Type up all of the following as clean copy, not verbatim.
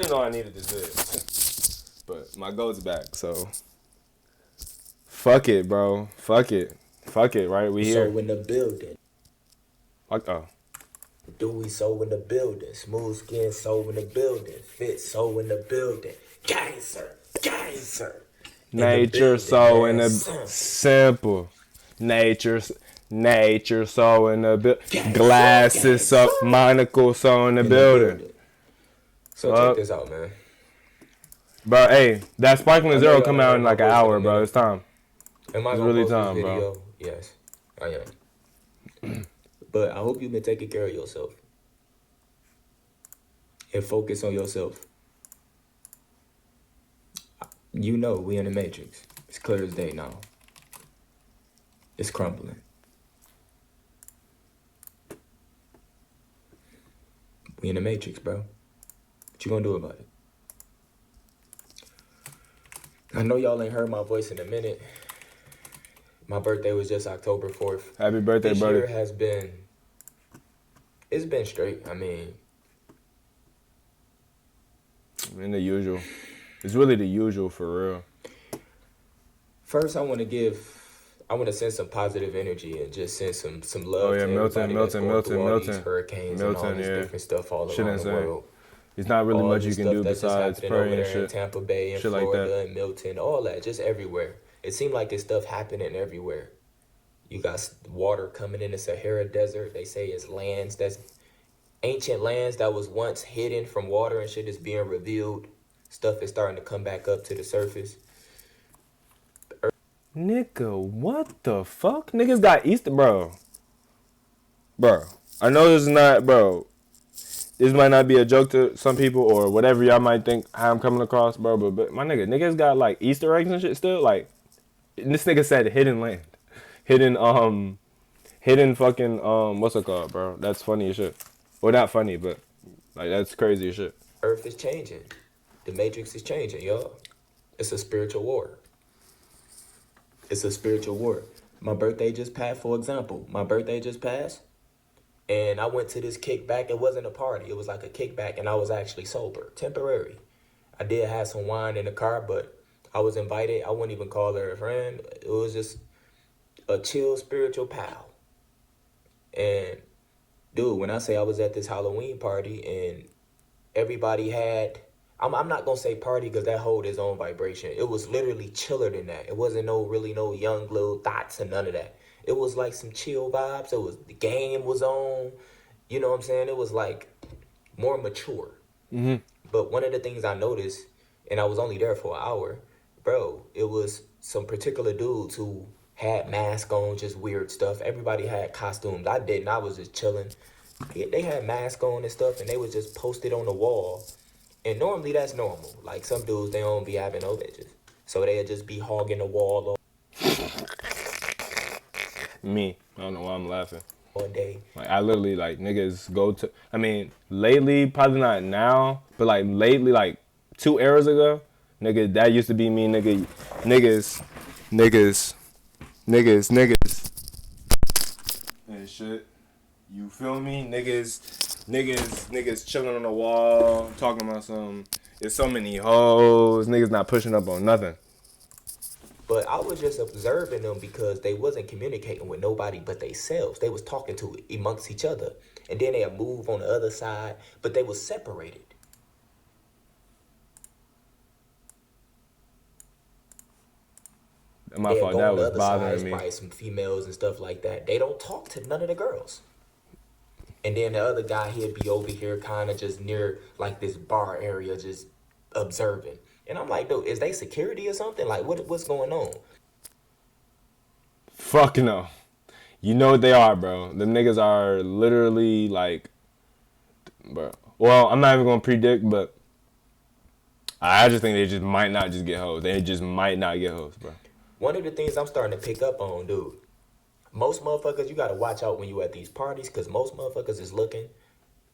didn't know I needed this vid. But my goat's back, so fuck it, bro. Fuck it. Fuck it, right? We here. So in the building. Fuck oh. Dewey so in the building. Smooth skin so in the building. Fit so in the building. Gangster. Gangster. Nature so in the simple. Nature so in the building. Glasses so monocle so in the building. So check this out, man. Bro, hey, that Sparkling Zero come out in like an hour, bro. It's time. Am I it's gonna really post time, this video? bro. Yes, I am. But I hope you've been taking care of yourself. And focus on yourself. You know we in the Matrix. It's clear as day now. It's crumbling. We in the Matrix, bro. What you gonna do about it? I know y'all ain't heard my voice in a minute. My birthday was just October 4th. Happy birthday, brother. This year it's been straight. I mean, in the usual. It's really the usual for real. First, I want to send some positive energy and just send some love to Milton, these hurricanes and all this different stuff all around the world. There's not really much you can do besides pray and shit. In Tampa Bay and Florida and Milton, all that, just everywhere. It seemed like this stuff happening everywhere. You got water coming in the Sahara Desert. They say it's lands that's ancient lands that was once hidden from water and shit is being revealed. Stuff is starting to come back up to the surface. Nigga, what the fuck? Niggas got Easter, bro. Bro, I know this is not, bro. This might not be a joke to some people or whatever y'all might think how I'm coming across, bro. But my niggas got like Easter eggs and shit still. Like, this nigga said hidden land. Hidden fucking, what's it called, bro? That's funny as shit. Well, not funny, but like that's crazy as shit. Earth is changing. The Matrix is changing, y'all. It's a spiritual war. It's a spiritual war. My birthday just passed, for example. My birthday just passed. And I went to this kickback. It wasn't a party. It was like a kickback, and I was actually sober, temporary. I did have some wine in the car, but I was invited. I wouldn't even call her a friend. It was just a chill spiritual pal. And, dude, when I say I was at this Halloween party and everybody had... I'm not going to say party because that hold his own vibration. It was literally chiller than that. It wasn't no young little thoughts and none of that. It was like some chill vibes. It was the game was on. You know what I'm saying? It was like more mature. Mm-hmm. But one of the things I noticed, and I was only there for an hour, bro, it was some particular dudes who had masks on, just weird stuff. Everybody had costumes. I didn't. I was just chilling. They had masks on and stuff, and they was just posted on the wall. And normally that's normal. Like some dudes, they don't be having no bitches. So they'll just be hogging the wall Me. I don't know why I'm laughing. all day. Like, I literally, like, niggas go to... I mean, lately, probably not now, but, like, lately, like, 2 eras ago, nigga, that used to be me, nigga. Niggas. And shit. You feel me? Niggas chilling on the wall, talking about some... There's so many hoes. Niggas not pushing up on nothing. But I was just observing them because they wasn't communicating with nobody but themselves. They was talking to amongst each other. And then they'd move on the other side, but they was separated. My fault, that was bothering me. Probably some females and stuff like that. They don't talk to none of the girls. And then the other guy, he'd be over here kind of just near like this bar area, just observing. And I'm like, dude, is they security or something? Like, what's going on? Fuck no. You know what they are, bro. Them niggas are literally like, bro. Well, I'm not even gonna predict, but I just think they just might not just get hoes. They just might not get hoes, bro. One of the things I'm starting to pick up on, dude, most motherfuckers, you gotta watch out when you at these parties, because most motherfuckers is looking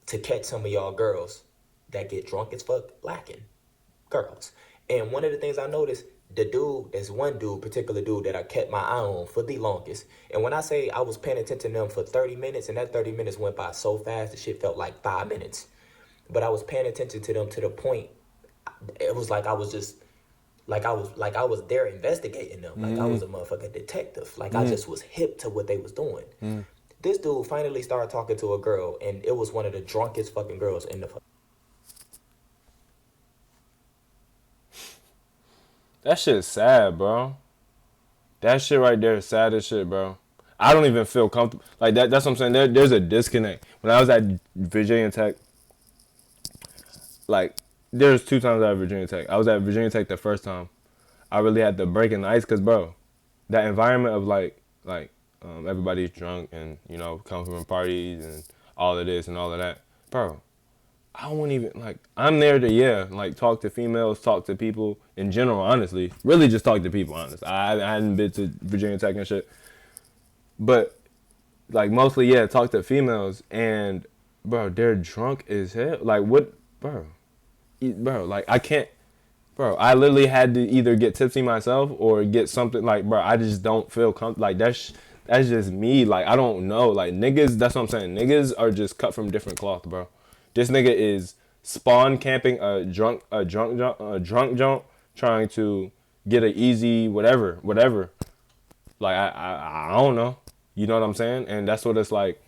to catch some of y'all girls that get drunk as fuck lacking. Girls. And one of the things I noticed, there's one particular dude that I kept my eye on for the longest. And when I say I was paying attention to them for 30 minutes, and that 30 minutes went by so fast, the shit felt like 5 minutes. But I was paying attention to them to the point it was like I was just like I was there investigating them. Like I was a motherfucking detective. Like I just was hip to what they was doing. This dude finally started talking to a girl, and it was one of the drunkest fucking girls in the. That shit's sad, bro. That shit right there is sad as shit, bro. I don't even feel comfortable. Like that. That's what I'm saying. There's a disconnect. When I was at Virginia Tech, like, there's 2 times at Virginia Tech. I was at Virginia Tech the first time. I really had to break in the ice because, bro, that environment of everybody's drunk and, you know, come from parties and all of this and all of that. Bro, I won't even, like, I'm there to, talk to females, talk to people in general, honestly. Really just talk to people, honestly. I hadn't been to Virginia Tech and shit. But, like, mostly, talk to females. And, bro, they're drunk as hell. Like, what, bro? Bro, like, I can't. Bro, I literally had to either get tipsy myself or get something, like, bro, I just don't feel comfortable. Like, that's just me. Like, I don't know. Like, niggas, that's what I'm saying. Niggas are just cut from different cloth, bro. This nigga is spawn camping a drunk junk trying to get an easy whatever. Like, I don't know. You know what I'm saying? And that's what it's like.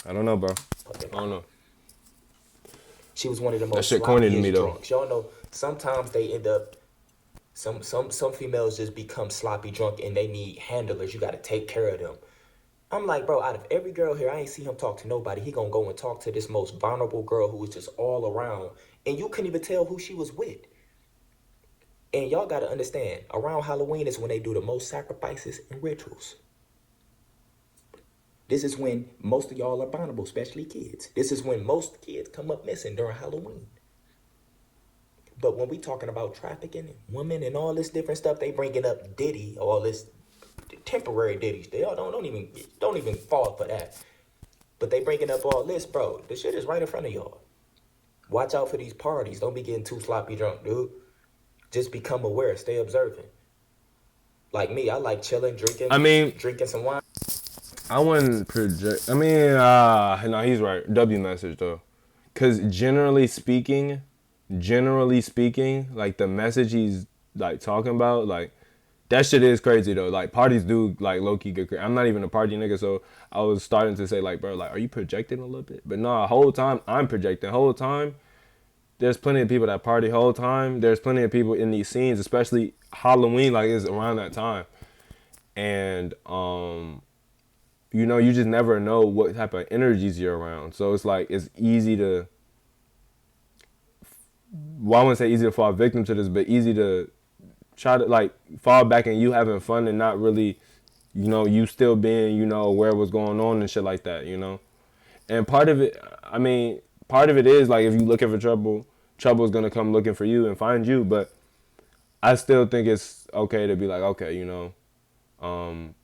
I don't know, bro. I don't know. She was one of the That most shit corny to me, sloppiest though. drunks. Y'all know sometimes they end up. Some females just become sloppy drunk and they need handlers. You got to take care of them. I'm like, bro, out of every girl here, I ain't see him talk to nobody. He gonna go and talk to this most vulnerable girl who was just all around, and you couldn't even tell who she was with. And y'all gotta understand, around Halloween is when they do the most sacrifices and rituals. This is when most of y'all are vulnerable, especially kids. This is when most kids come up missing during Halloween. But when we talking about trafficking and women and all this different stuff, they bringing up Diddy, all this temporary ditties. They all don't even fall for that. But they bringing up all this, bro. The shit is right in front of y'all. Watch out for these parties. Don't be getting too sloppy drunk, dude. Just become aware. Stay observant. Like me, I like chilling, drinking some wine. I wouldn't project. No, he's right. W message though, because generally speaking, like the message he's like talking about, like that shit is crazy though. Like parties do like low key get crazy. I'm not even a party nigga, so I was starting to say like, bro, like, are you projecting a little bit? But no, whole time I'm projecting. Whole time, there's plenty of people that party. Whole time, there's plenty of people in these scenes, especially Halloween, like it's around that time, and you know, you just never know what type of energies you're around. So it's like, it's easy to, well, I wouldn't say easy to fall victim to this, but easy to try to like fall back and you having fun and not really, you know, you still being, you know, aware of what's going on and shit like that, you know? And part of it is like, if you looking for trouble, trouble's gonna come looking for you and find you. But I still think it's okay to be like, okay, you know,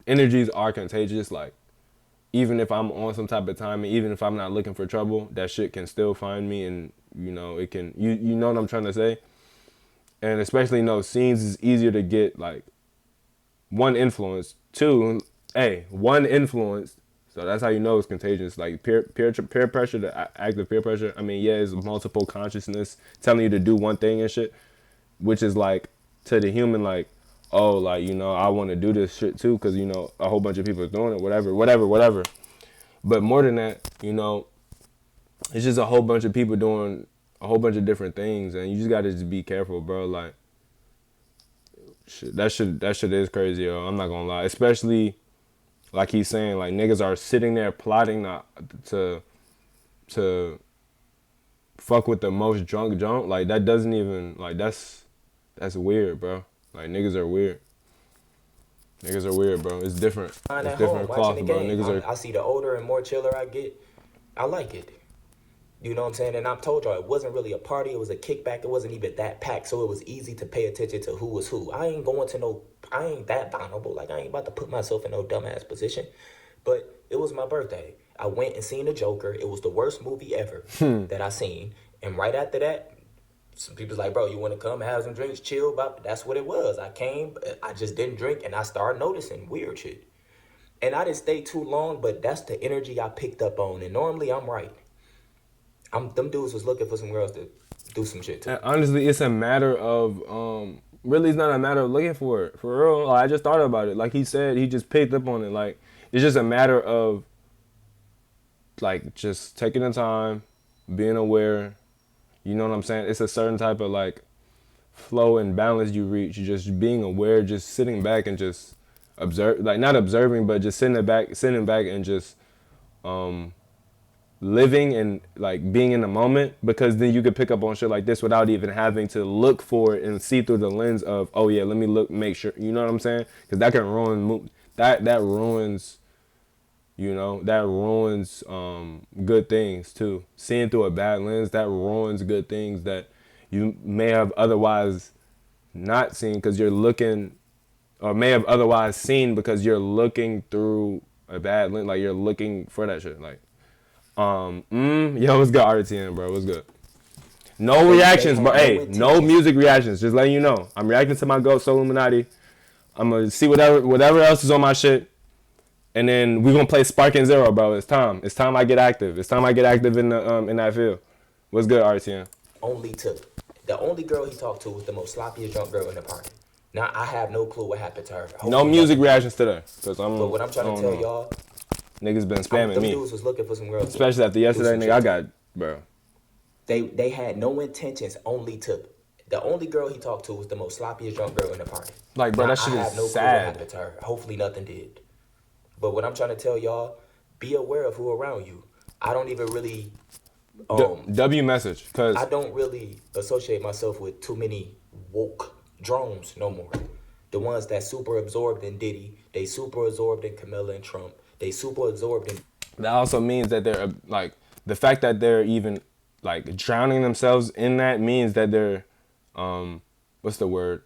energies are contagious. Like, even if I'm on some type of time, and even if I'm not looking for trouble, that shit can still find me, and you know, it can. You know what I'm trying to say? And especially, you know, scenes is easier to get like one influence, one influence. So that's how you know it's contagious. Like peer pressure, the active peer pressure. I mean, it's multiple consciousness telling you to do one thing and shit, which is like to the human, like, oh, like, you know, I want to do this shit too, because, you know, a whole bunch of people are doing it, whatever. But more than that, you know, it's just a whole bunch of people doing a whole bunch of different things, and you just got to just be careful, bro. Like, that shit is crazy, yo. I'm not going to lie. Especially, like he's saying, like, niggas are sitting there plotting to fuck with the most drunk. Like, that doesn't even, like, that's weird, bro. Like, niggas are weird. Niggas are weird, bro. It's different. It's different cloth, bro. Niggas are. I see the older and more chiller I get, I like it. You know what I'm saying? And I've told y'all, it wasn't really a party. It was a kickback. It wasn't even that packed. So it was easy to pay attention to who was who. I ain't that vulnerable. Like, I ain't about to put myself in no dumbass position. But it was my birthday. I went and seen the Joker. It was the worst movie ever that I seen. And right after that, some people's like, bro, you want to come have some drinks, chill? But that's what it was. I came, I just didn't drink, and I started noticing weird shit. And I didn't stay too long, but that's the energy I picked up on. And normally I'm right. Them dudes was looking for some girls to do some shit too. And honestly, it's a matter of really, it's not a matter of looking for it. For real, like, I just thought about it. Like he said, he just picked up on it. Like it's just a matter of like just taking the time, being aware. You know what I'm saying? It's a certain type of like flow and balance you reach. You just being aware, just sitting back and just observe, like not observing, but just sitting back and just living and like being in the moment, because then you could pick up on shit like this without even having to look for it and see through the lens of, oh yeah, let me look, make sure, you know what I'm saying? Because that can ruin that ruins, you know, that ruins good things too. Seeing through a bad lens, that ruins good things that you may have otherwise not seen because you're looking, or may have otherwise seen because you're looking through a bad lens, like you're looking for that shit, like. Yo, what's good, RTN, bro? What's good? No reactions, bro. Hey, no music reactions. Just letting you know. I'm reacting to my Ghost Illuminati. I'm gonna see whatever else is on my shit, and then we're gonna play Spark and Zero, bro. It's time. It's time I get active. It's time I get active in the in that field. What's good, RTN? Only took. The only girl he talked to was the most sloppiest drunk girl in the party. Now I have no clue what happened to her. Hopefully no music reactions today, cause but what I'm trying to tell y'all. Niggas been spamming me. Dudes was looking for some girls. Especially after yesterday, nigga. I got, bro. They had no intentions. Only took. The only girl he talked to was the most sloppiest drunk girl in the party. Like, bro, now, that shit I have is no sad. Clue what happened to her. Hopefully nothing did. But what I'm trying to tell y'all, be aware of who around you. I don't even really. W message, cause I don't really associate myself with too many woke drones no more. The ones that super absorbed in Diddy, they super absorbed in Camilla and Trump. They super absorbed in. That also means that they're like, the fact that they're even like drowning themselves in that means that they're what's the word?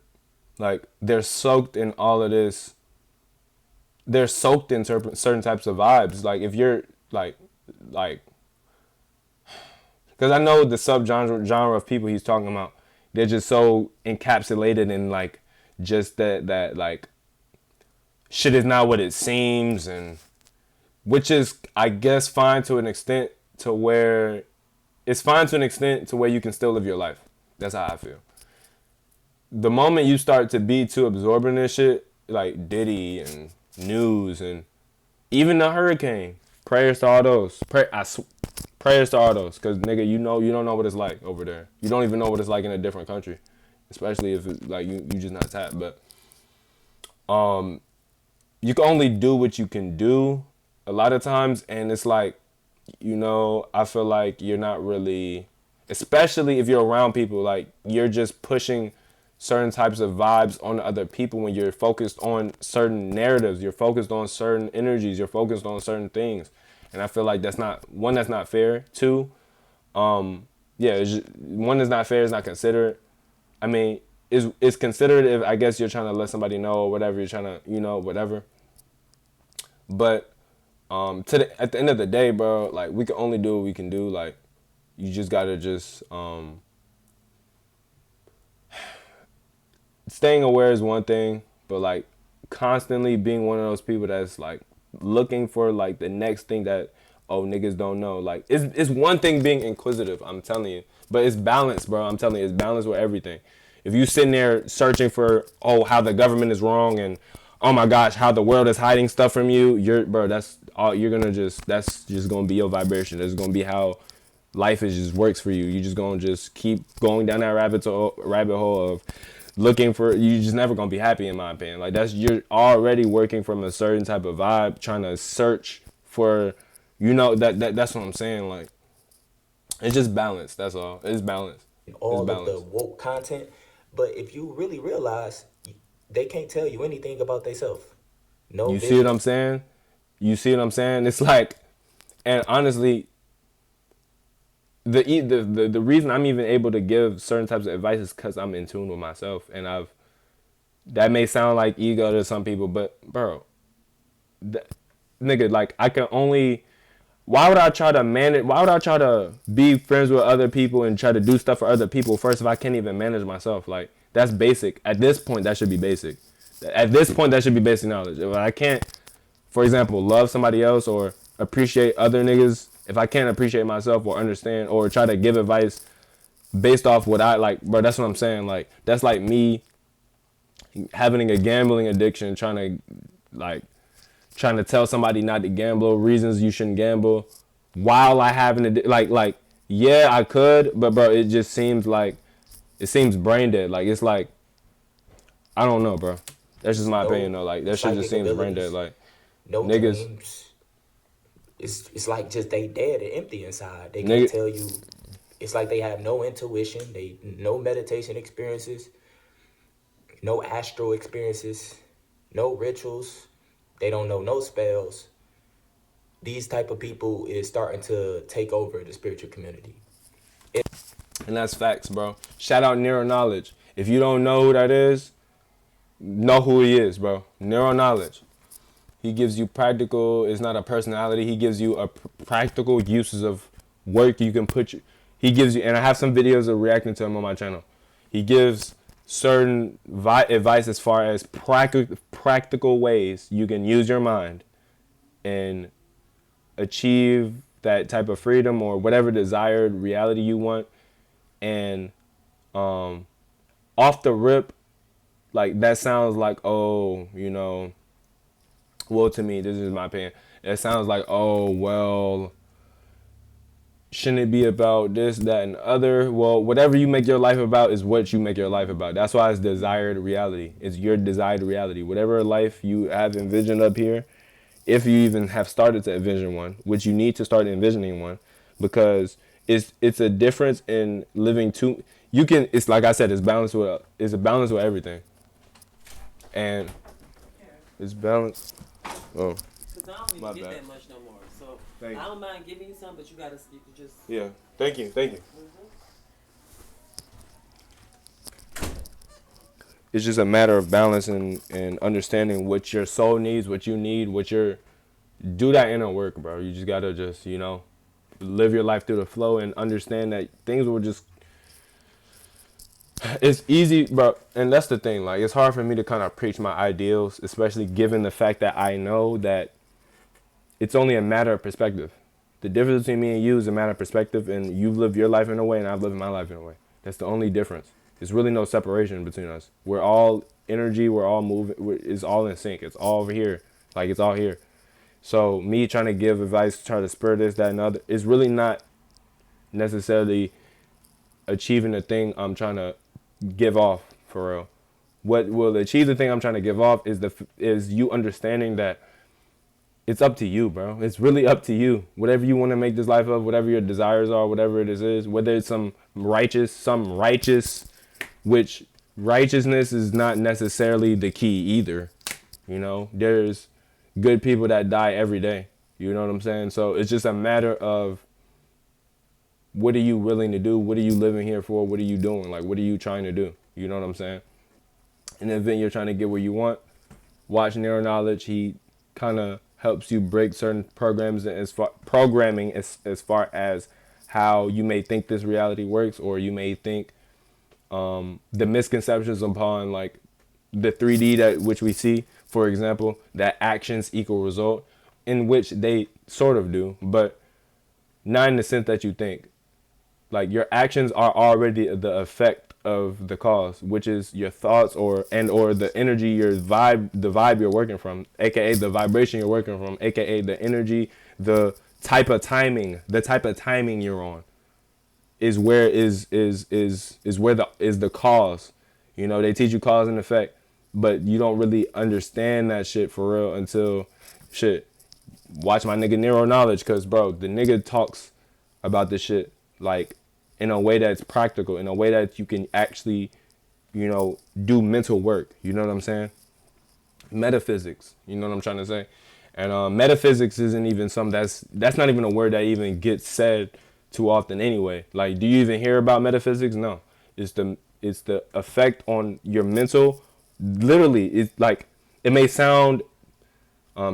Like they're soaked in all of this. They're soaked in certain types of vibes. Like if you're like because I know the genre of people he's talking about, they're just so encapsulated in like just that like shit is not what it seems, and which is, I guess, fine to an extent to where it's fine to an extent to where you can still live your life. That's how I feel. The moment you start to be too absorbed in this shit, like Diddy and news and even the hurricane, prayers to all those. Prayers to all those, cause nigga, you don't know what it's like over there. You don't even know what it's like in a different country, especially if it's like you just not tapped. But you can only do what you can do a lot of times, and it's like, you know, I feel like you're not really, especially if you're around people, like you're just pushing certain types of vibes on other people when you're focused on certain narratives, you're focused on certain energies, you're focused on certain things. And I feel like that's not fair. Two, one is not fair, it's not considerate. I mean, it's considerate if I guess you're trying to let somebody know or whatever, you're trying to, you know, whatever. But at the end of the day, bro, like we can only do what we can do. Like you just gotta just staying aware is one thing, but like constantly being one of those people that's like looking for like the next thing that niggas don't know. Like it's one thing being inquisitive, I'm telling you, but it's balance, bro. I'm telling you, it's balance with everything. If you sitting there searching for how the government is wrong and oh my gosh, how the world is hiding stuff from you, that's all you're gonna that's just gonna be your vibration. That's gonna be how life just works for you. You just gonna just keep going down that rabbit hole of looking for, you just never gonna be happy, in my opinion. Like you're already working from a certain type of vibe, trying to search for, you know, that's what I'm saying. Like it's just balance. That's all. It's balance. All of the woke content, but if you really realize, they can't tell you anything about themselves. No, you see what I'm saying? You see what I'm saying? It's like, and honestly, the reason I'm even able to give certain types of advice is because I'm in tune with myself, and that may sound like ego to some people, but bro, nigga, like I can only. Why would I try to manage? Why would I try to be friends with other people and try to do stuff for other people first if I can't even manage myself? Like that's basic. At this point, that should be basic. At this point, that should be basic knowledge. If I can't, for example, love somebody else or appreciate other niggas, if I can't appreciate myself or understand or try to give advice based off what I like, bro. That's what I'm saying. Like that's like me having a gambling addiction, trying to tell somebody not to gamble, reasons you shouldn't gamble, while I having a yeah, I could, but bro, it just seems like it seems brain dead. Like it's like I don't know, bro. That's just my opinion though. Like that shit just psychic seems brain dead. abilities, Like no niggas, dreams. It's like just they dead and empty inside. They can't nigga, tell you. It's like they have no intuition. They no meditation experiences, no astral experiences, no rituals. They don't know no spells. These type of people is starting to take over the spiritual community. and that's facts, bro. Shout out Neuro Knowledge. If you don't know who that is, know who he is, bro. Neuro Knowledge. He gives you practical. It's not a personality. He gives you a practical uses of work you can put. He gives you, and I have some videos of reacting to him on my channel. He gives certain advice as far as practical ways you can use your mind and achieve that type of freedom or whatever desired reality you want. And off the rip, like that sounds like, oh, well, to me, this is my opinion. It sounds like, oh, well, shouldn't it be about this, that, and other? Well, whatever you make your life about is what you make your life about. That's why it's desired reality. It's your desired reality. Whatever life you have envisioned up here, if you even have started to envision one, which you need to start envisioning one, because it's a difference in living two. You can. It's like I said. It's a balance with everything, and it's balance. Oh, Cause I don't my even get bad. that much no more. So Thank I you. don't mind giving you some, but you can just. Yeah. Thank you. Thank you. It's just a matter of balance and understanding what your soul needs, what you need, do that inner work, bro. You just gotta just, live your life through the flow and understand that things will just, it's easy, bro. And that's the thing. Like, it's hard for me to kind of preach my ideals, especially given the fact that I know that it's only a matter of perspective. The difference between me and you is a matter of perspective, and you've lived your life in a way, and I've lived my life in a way. That's the only difference. There's really no separation between us. We're all energy. We're all moving. It's all in sync. It's all over here. Like, it's all here. So me trying to give advice, try to spur this, that, and other, is really not necessarily achieving the thing I'm trying to give off, for real. What will achieve the thing I'm trying to give off is you understanding that it's up to you, bro. It's really up to you. Whatever you want to make this life of, whatever your desires are, whatever it is, whether it's some righteous, which righteousness is not necessarily the key either. There's good people that die every day. You know what I'm saying? So it's just a matter of what are you willing to do? What are you living here for? What are you doing? Like, what are you trying to do? You know what I'm saying? In the event you're trying to get where you want, watch Neuro Knowledge. He kind of helps you break certain programming as far as how you may think this reality works, or you may think the misconceptions upon like the 3D that which we see, for example, that actions equal result, in which they sort of do, but not in the sense that you think. Like, your actions are already the effect of the cause, which is your thoughts or the energy, the vibe you're working from, aka the vibration you're working from, aka the energy, the type of timing you're on is where is where the cause. They teach you cause and effect, but you don't really understand that shit for real until watch my nigga Neuro Knowledge, cause bro, the nigga talks about this shit like in a way that's practical, in a way that you can actually, do mental work. You know what I'm saying? Metaphysics. You know what I'm trying to say? And metaphysics isn't even something that's not even a word that even gets said too often anyway. Like, do you even hear about metaphysics? No. It's the effect on your mental. Literally, it's like, it may sound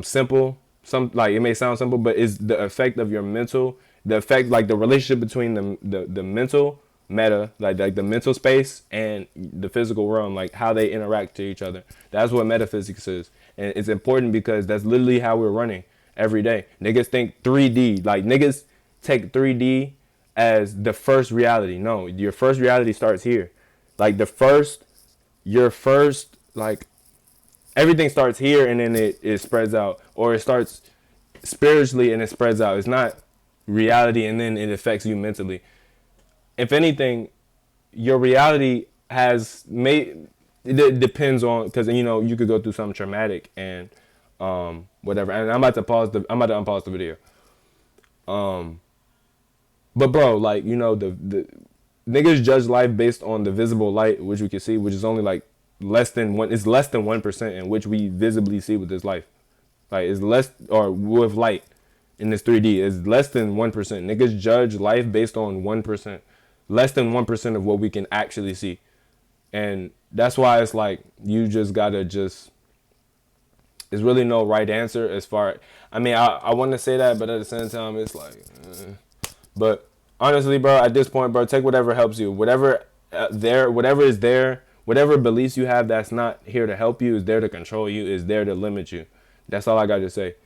simple. It may sound simple, but it's the effect of your mental. The effect, like the relationship between the mental like the mental space and the physical realm, like how they interact to each other. That's what metaphysics is. And it's important because that's literally how we're running every day. Niggas think 3D, like niggas take 3D as the first reality. No, your first reality starts here. Like your first, like, everything starts here and then it spreads out. Or it starts spiritually and it spreads out. It's not reality and then it affects you mentally. If anything, your reality has made, it depends on, because you could go through something traumatic and whatever. And I'm about to unpause the video. But bro, like, the niggas judge life based on the visible light, which we can see, which is only like less than 1%, in which we visibly see with this life. Like, it's less, or with light in this 3D, is less than 1%. Niggas judge life based on 1%. Less than 1% of what we can actually see. And that's why it's like, you just gotta there's really no right answer as far, I want to say that, but at the same time, it's like, but honestly, bro, at this point, bro, take whatever helps you. Whatever is there, whatever beliefs you have that's not here to help you, is there to control you, is there to limit you. That's all I got to say.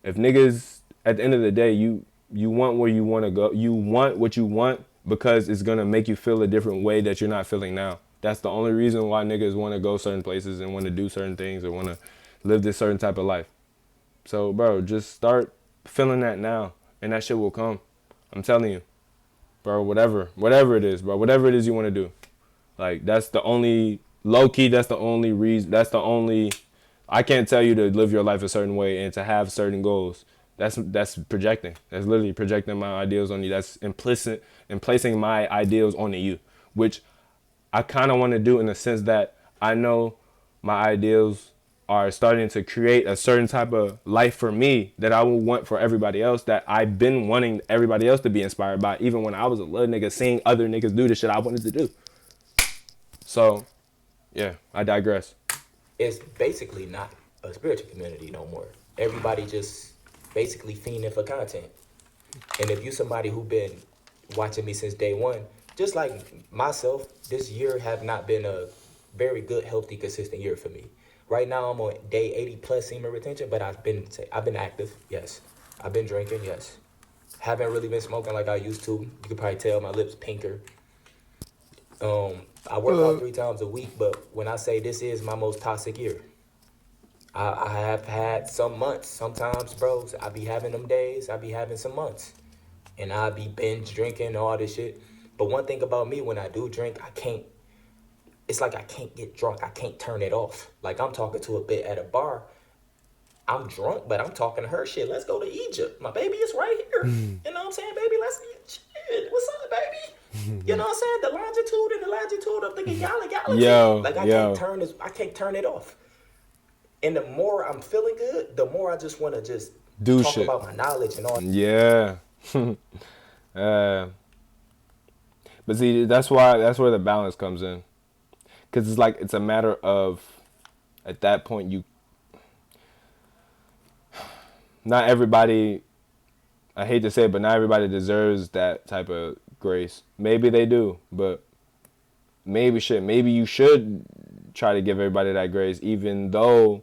If niggas, at the end of the day, you want where you want to go. You want what you want because it's going to make you feel a different way that you're not feeling now. That's the only reason why niggas want to go certain places and want to do certain things or want to live this certain type of life. So, bro, just start feeling that now and that shit will come. I'm telling you, bro, whatever it is, bro, whatever it is you want to do. Like, that's the only, low key, that's the only reason, I can't tell you to live your life a certain way and to have certain goals. That's projecting. That's literally projecting my ideals on you. That's implicit in placing my ideals onto you, which I kind of want to do in the sense that I know my ideals are starting to create a certain type of life for me that I will want for everybody else, that I've been wanting everybody else to be inspired by, even when I was a little nigga, seeing other niggas do the shit I wanted to do. So, yeah, I digress. It's basically not a spiritual community no more. Everybody just basically fiending for content. And if you somebody who been watching me since day one, just like myself, this year have not been a very good, healthy, consistent year for me. Right now I'm on day 80 plus semen retention, but I've been active, yes. I've been drinking, yes. Haven't really been smoking like I used to. You could probably tell my lips pinker. I work out 3 times a week, but when I say this is my most toxic year, I have had some months. Sometimes, bro, I be having them days. I be having some months. And I be binge drinking, all this shit. But one thing about me, when I do drink, it's like I can't get drunk. I can't turn it off. Like, I'm talking to a bit at a bar. I'm drunk, but I'm talking to her. Shit, let's go to Egypt. My baby is right here. You know what I'm saying, baby? Let's eat. Shit, what's up, baby? You know what I'm saying? The longitude of the galaxy. Like, I can't turn it off. And the more I'm feeling good, the more I just want to just do talk shit about my knowledge and all. Yeah. But see, that's where the balance comes in. Because it's like, it's a matter of, at that point, not everybody, I hate to say it, but not everybody deserves that type of grace. Maybe they do, but maybe you should try to give everybody that grace, even though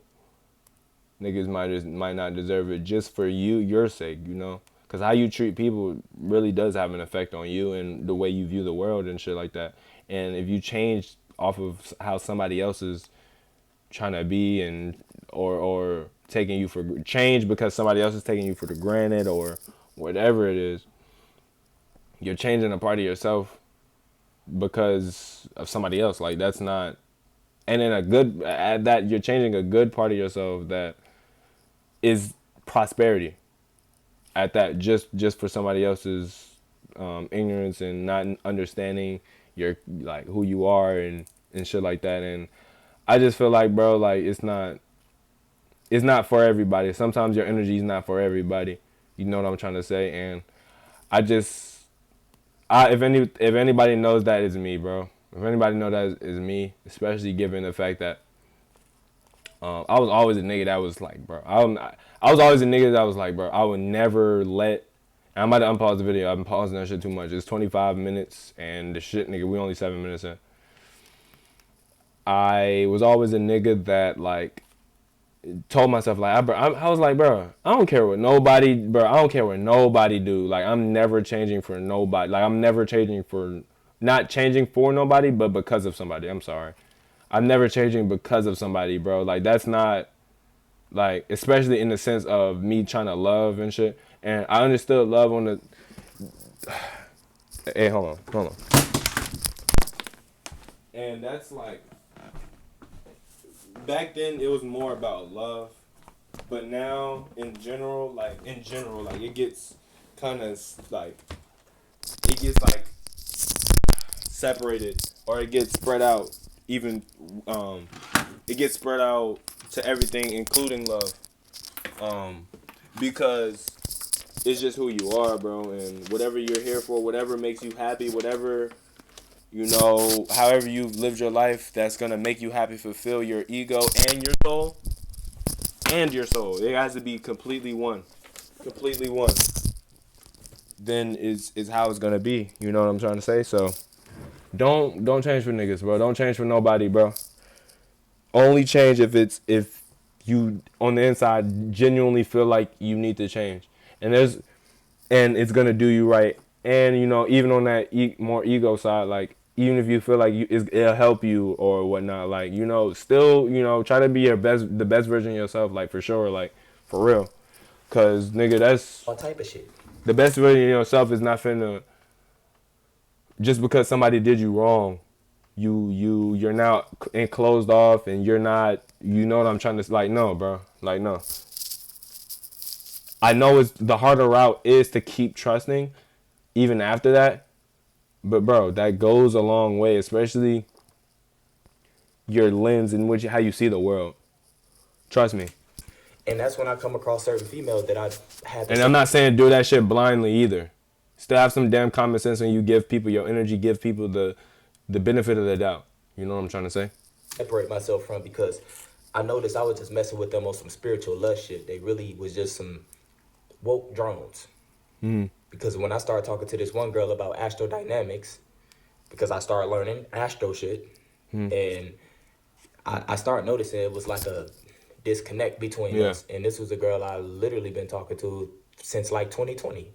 niggas might not deserve it, just for your sake, Because how you treat people really does have an effect on you and the way you view the world and shit like that. And if you change off of how somebody else is trying to be, and or taking you for change because somebody else is taking you for granted or whatever it is, you're changing a part of yourself because of somebody else. Like, that's not, and in at that, you're changing a good part of yourself that is prosperity at that, just for somebody else's ignorance and not understanding your, like, who you are and shit like that. And I just feel like, bro, like, it's not for everybody. Sometimes your energy is not for everybody. You know what I'm trying to say? And if anybody knows that, it's me, bro. If anybody knows that, is me, especially given the fact that I was always a nigga that was like, bro, I was always a nigga that was like, bro, I would never let, and I'm about to unpause the video. I'm pausing that shit too much. It's 25 minutes, and the shit, nigga, we only 7 minutes in. I was always a nigga that, like, told myself like I was like, bro, I don't care what nobody, bro. I don't care what nobody do. Like I'm never changing for nobody. Like I'm never changing for not changing for nobody, but because of somebody. I'm sorry. I'm never changing because of somebody, bro. Like that's not like, especially in the sense of me trying to love and shit. And I understood love on the. Hey, hold on. And that's like, back then it was more about love, but now in general, like it gets kind of like, it gets like separated, or it gets spread out. Even it gets spread out to everything, including love, because it's just who you are, bro, and whatever you're here for, whatever makes you happy, whatever, you know, however you've lived your life, that's gonna make you happy, fulfill your ego and your soul. And your soul. It has to be completely one. Completely one. Then is how it's gonna be. You know what I'm trying to say? So don't change for niggas, bro. Don't change for nobody, bro. Only change if you on the inside genuinely feel like you need to change. And it's gonna do you right. And you know, even on that more ego side, like even if you feel like it'll help you or whatnot, like, you know, still, you know, try to be the best version of yourself, like for sure, like for real. Cause nigga, that's All type of shit. the best version of yourself is not finna just because somebody did you wrong. You're now closed off and you're not. You know what I'm trying to like? No, bro. Like no. I know it's the harder route is to keep trusting, even after that. But bro, that goes a long way, especially your lens in which how you see the world. Trust me. And that's when I come across certain females that I have. And I'm not saying do that shit blindly either. Still have some damn common sense when you give people your energy, give people the benefit of the doubt. You know what I'm trying to say? Separate myself from, because I noticed I was just messing with them on some spiritual lust shit. They really was just some woke drones. Because when I started talking to this one girl about astrodynamics, because I started learning astro shit, and I started noticing it was like a disconnect between us. And this was a girl I literally been talking to since like 2020.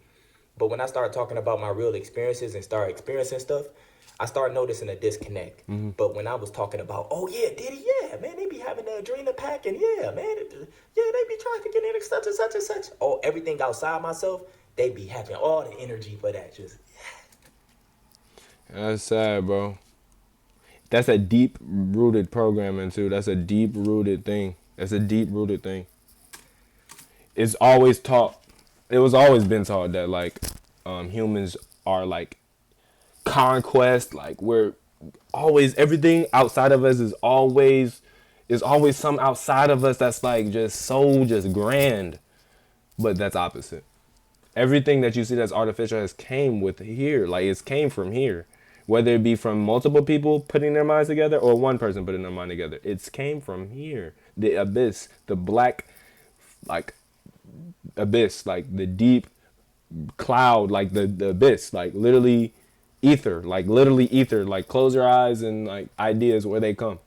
But when I started talking about my real experiences and started experiencing stuff, I started noticing a disconnect. But when I was talking about, oh yeah, Diddy, yeah, man, they be having the adrenal pack, and yeah, man, yeah, they be trafficking in such and such and such. Oh, everything outside myself, they be having all the energy for that. Just That's sad, bro. That's a deep rooted programming too. That's a deep rooted thing. That's a deep rooted thing. It's always taught. It was always been taught that like humans are like conquest. Like we're always everything outside of us is always some outside of us that's like just so just grand. But that's opposite. Everything that you see that's artificial has came with here. Like it's came from here. Whether it be from multiple people putting their minds together or one person putting their mind together. It's came from here. The abyss, the black, like, abyss, like the deep cloud, like the abyss, like literally ether, like close your eyes and like ideas where they come.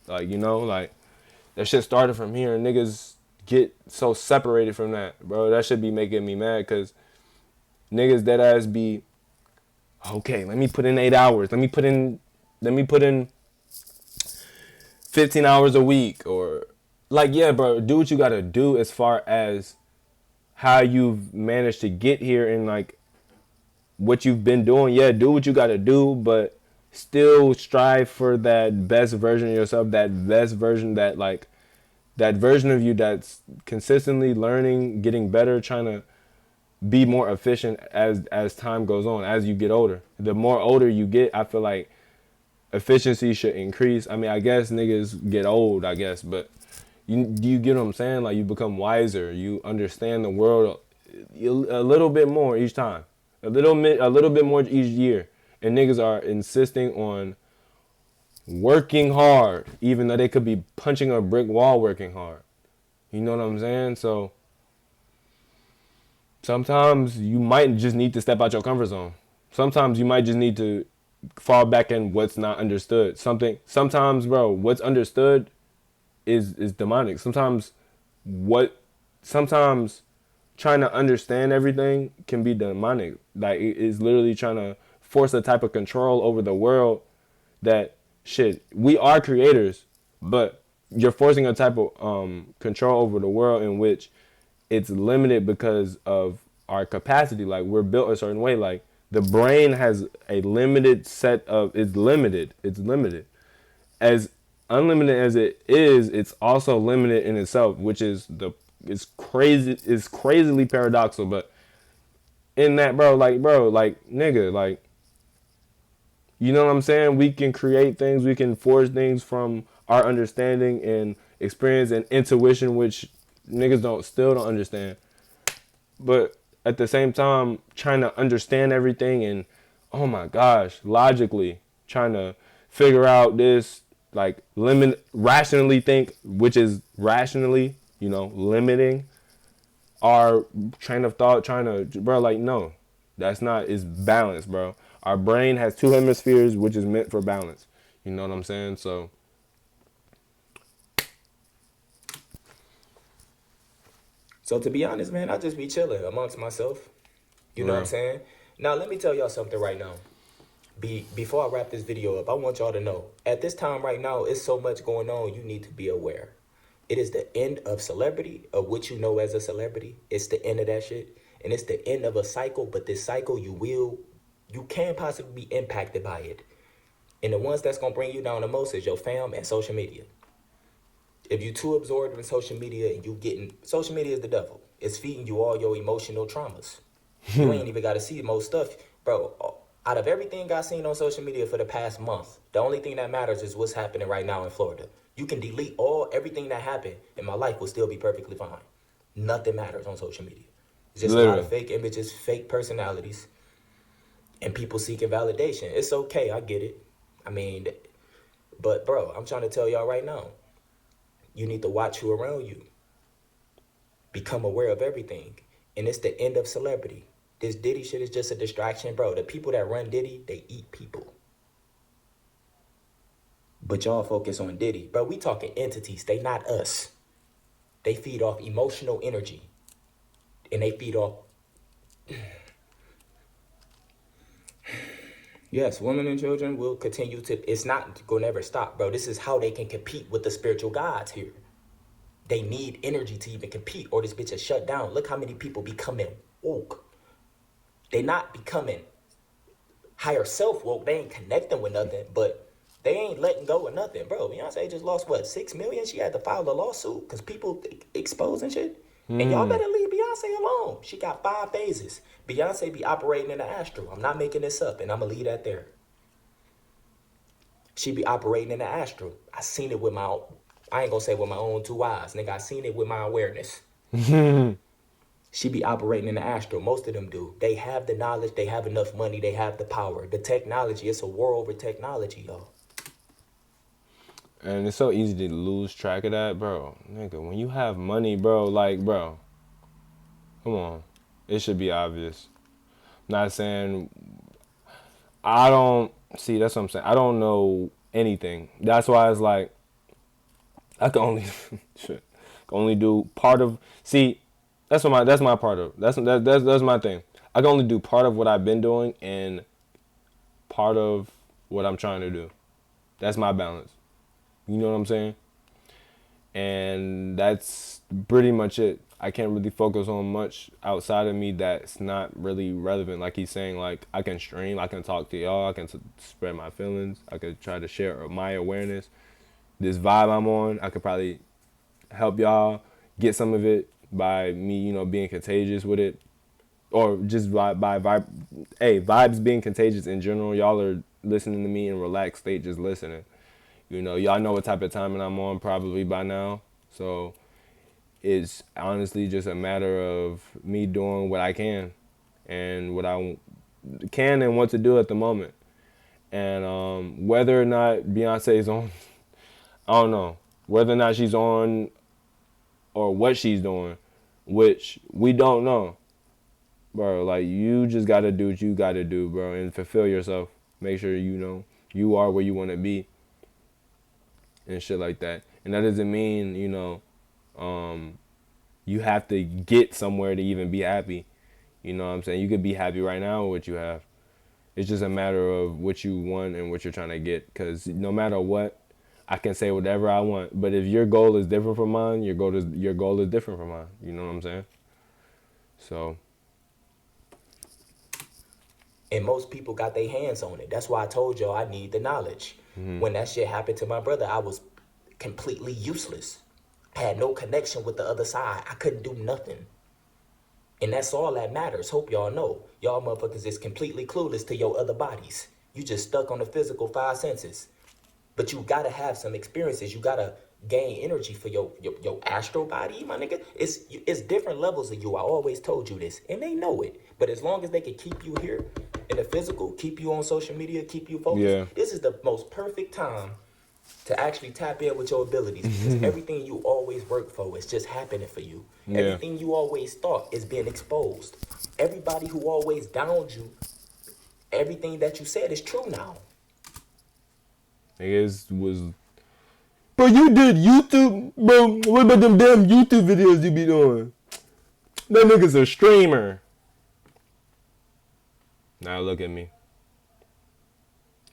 Like, you know, like that shit started from here and niggas get so separated from that, bro. That should be making me mad because niggas dead ass be, okay, let me put in 8 hours. Let me put in 15 hours a week, or like, yeah, bro, do what you gotta do as far as how you've managed to get here and like what you've been doing. Yeah, do what you gotta do, but still strive for that best version of yourself, that best version that like that version of you that's consistently learning, getting better, trying to be more efficient as time goes on, as you get older. The more older you get, I feel like efficiency should increase. I mean, I guess niggas get old, I guess, but you get what I'm saying? Like you become wiser, you understand the world a little bit more each time, a little bit more each year, and niggas are insisting on working hard, even though they could be punching a brick wall working hard. You know what I'm saying? So sometimes you might just need to step out your comfort zone. Sometimes you might just need to fall back in what's not understood. Sometimes, bro, what's understood is demonic. Sometimes trying to understand everything can be demonic. Like it is literally trying to force a type of control over the world that shit. We are creators, but you're forcing a type of control over the world in which it's limited because of our capacity. Like we're built a certain way. Like the brain has a limited set of. It's limited. It's limited. As unlimited as it is, it's also limited in itself, which is it's crazy. It's crazily paradoxical, but in that, bro, nigga, like, you know what I'm saying? We can create things, we can forge things from our understanding and experience and intuition, which niggas still don't understand. But at the same time, trying to understand everything and, oh my gosh, logically trying to figure out this, like rationally think, which is rationally, limiting our train of thought, trying to, bro, like, no, that's not, it's balance, bro. Our brain has two hemispheres, which is meant for balance. You know what I'm saying? So, So to be honest, man, I just be chilling amongst myself. You know what I'm real. saying? Now let me tell y'all something right now. Before I wrap this video up, I want y'all to know, at this time right now, it's so much going on, you need to be aware. It is the end of celebrity, of what you know as a celebrity. It's the end of that shit. And it's the end of a cycle, but this cycle, you can possibly be impacted by it. And the ones that's going to bring you down the most is your fam and social media. If you too absorbed in social media and social media is the devil. It's feeding you all your emotional traumas. You ain't even got to see most stuff. Bro, out of everything I seen on social media for the past month, the only thing that matters is what's happening right now in Florida. You can delete everything that happened and my life will still be perfectly fine. Nothing matters on social media. It's just a lot of fake images, fake personalities, and people seeking validation. It's okay, I get it. I mean, but bro, I'm trying to tell y'all right now, you need to watch who around you. Become aware of everything. And it's the end of celebrity. This Diddy shit is just a distraction, bro. The people that run Diddy, they eat people. But y'all focus on Diddy. Bro, we talking entities. They not us. They feed off emotional energy. And they feed off... Yes, women and children will continue to... It's not going to ever stop, bro. This is how they can compete with the spiritual gods here. They need energy to even compete, or this bitch is shut down. Look how many people becoming woke. They not becoming higher self woke. They ain't connecting with nothing, but they ain't letting go of nothing, bro. Beyonce just lost, what, 6 million? She had to file a lawsuit because people exposing shit. And y'all better leave Beyonce alone. She got 5 phases. Beyonce be operating in the astral. I'm not making this up, and I'm going to leave that there. She be operating in the astral. I seen it with I ain't gonna say with my own 2 eyes. Nigga, I seen it with my awareness. She be operating in the astral. Most of them do. They have the knowledge. They have enough money. They have the power. The technology. It's a war over technology, y'all. And it's so easy to lose track of that, bro. Nigga, when you have money, bro, like, bro, come on. It should be obvious. Not saying, that's what I'm saying. I don't know anything. That's why it's like, I can only, do part of, that's my part of, that's my thing. I can only do part of what I've been doing and part of what I'm trying to do. That's my balance. You know what I'm saying? And that's pretty much it. I can't really focus on much outside of me that's not really relevant. Like he's saying, like, I can stream, I can talk to y'all, I can spread my feelings, I could try to share my awareness. This vibe I'm on, I could probably help y'all get some of it by me, being contagious with it. Or just vibes being contagious in general. Y'all are listening to me in relaxed state, just listening. Y'all know what type of timing I'm on probably by now. So it's honestly just a matter of me doing what I can and what I can and want to do at the moment. And whether or not Beyonce is on, I don't know. Whether or not she's on or what she's doing, which we don't know. Bro, like, you just got to do what you got to do, bro, and fulfill yourself. Make sure you are where you want to be and shit like that. And that doesn't mean, you have to get somewhere to even be happy. You know what I'm saying? You could be happy right now with what you have. It's just a matter of what you want and what you're trying to get. Because no matter what, I can say whatever I want. But if your goal is different from mine, your goal is different from mine. You know what I'm saying? So. And most people got their hands on it. That's why I told y'all I need the knowledge. When that shit happened to my brother, I was completely useless. I had no connection with the other side. I couldn't do nothing. And that's all that matters. Hope y'all know. Y'all motherfuckers is completely clueless to your other bodies. You just stuck on the physical five senses. But you gotta have some experiences. You gotta gain energy for your astral body, my nigga. It's different levels of you. I always told you this. And they know it. But as long as they can keep you here in the physical, keep you on social media, keep you focused, this is the most perfect time to actually tap in with your abilities. Because everything you always worked for is just happening for you. Yeah. Everything you always thought is being exposed. Everybody who always downed you, everything that you said is true now. Niggas was, bro, you did YouTube, bro. What about them damn YouTube videos you be doing? That nigga's a streamer. Now look at me.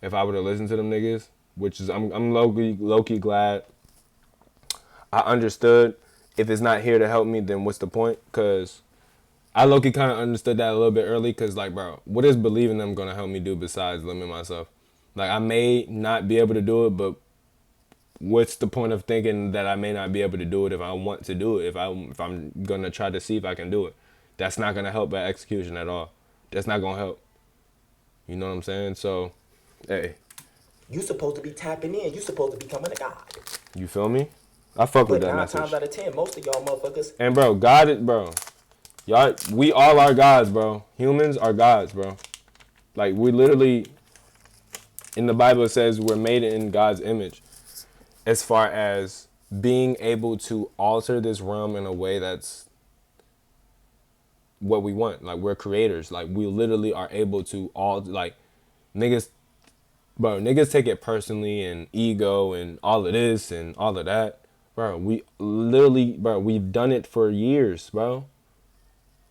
If I would have listened to them niggas, which is I'm low-key glad I understood. If it's not here to help me, then what's the point? Cause I low-key kind of understood that a little bit early. Cause like, bro, what is believing them gonna help me do besides limit myself? Like, I may not be able to do it, but what's the point of thinking that I may not be able to do it if I want to do it? If I'm gonna try to see if I can do it, that's not gonna help by execution at all. That's not gonna help. You know what I'm saying? So, hey, You supposed to be tapping in. You supposed to be becoming a god. you feel me? I fuck with But that 9 message. times out of 10, most of y'all motherfuckers. And bro, God is, bro. Y'all, we all are gods, bro. Humans are gods, bro. Like, we literally, in the Bible it says we're made in God's image. As far as being able to alter this realm in a way that's what we want. Like, we're creators. Like, we literally are able to like, niggas take it personally and ego and all of this and all of that. Bro, we literally, we've done it for years, bro.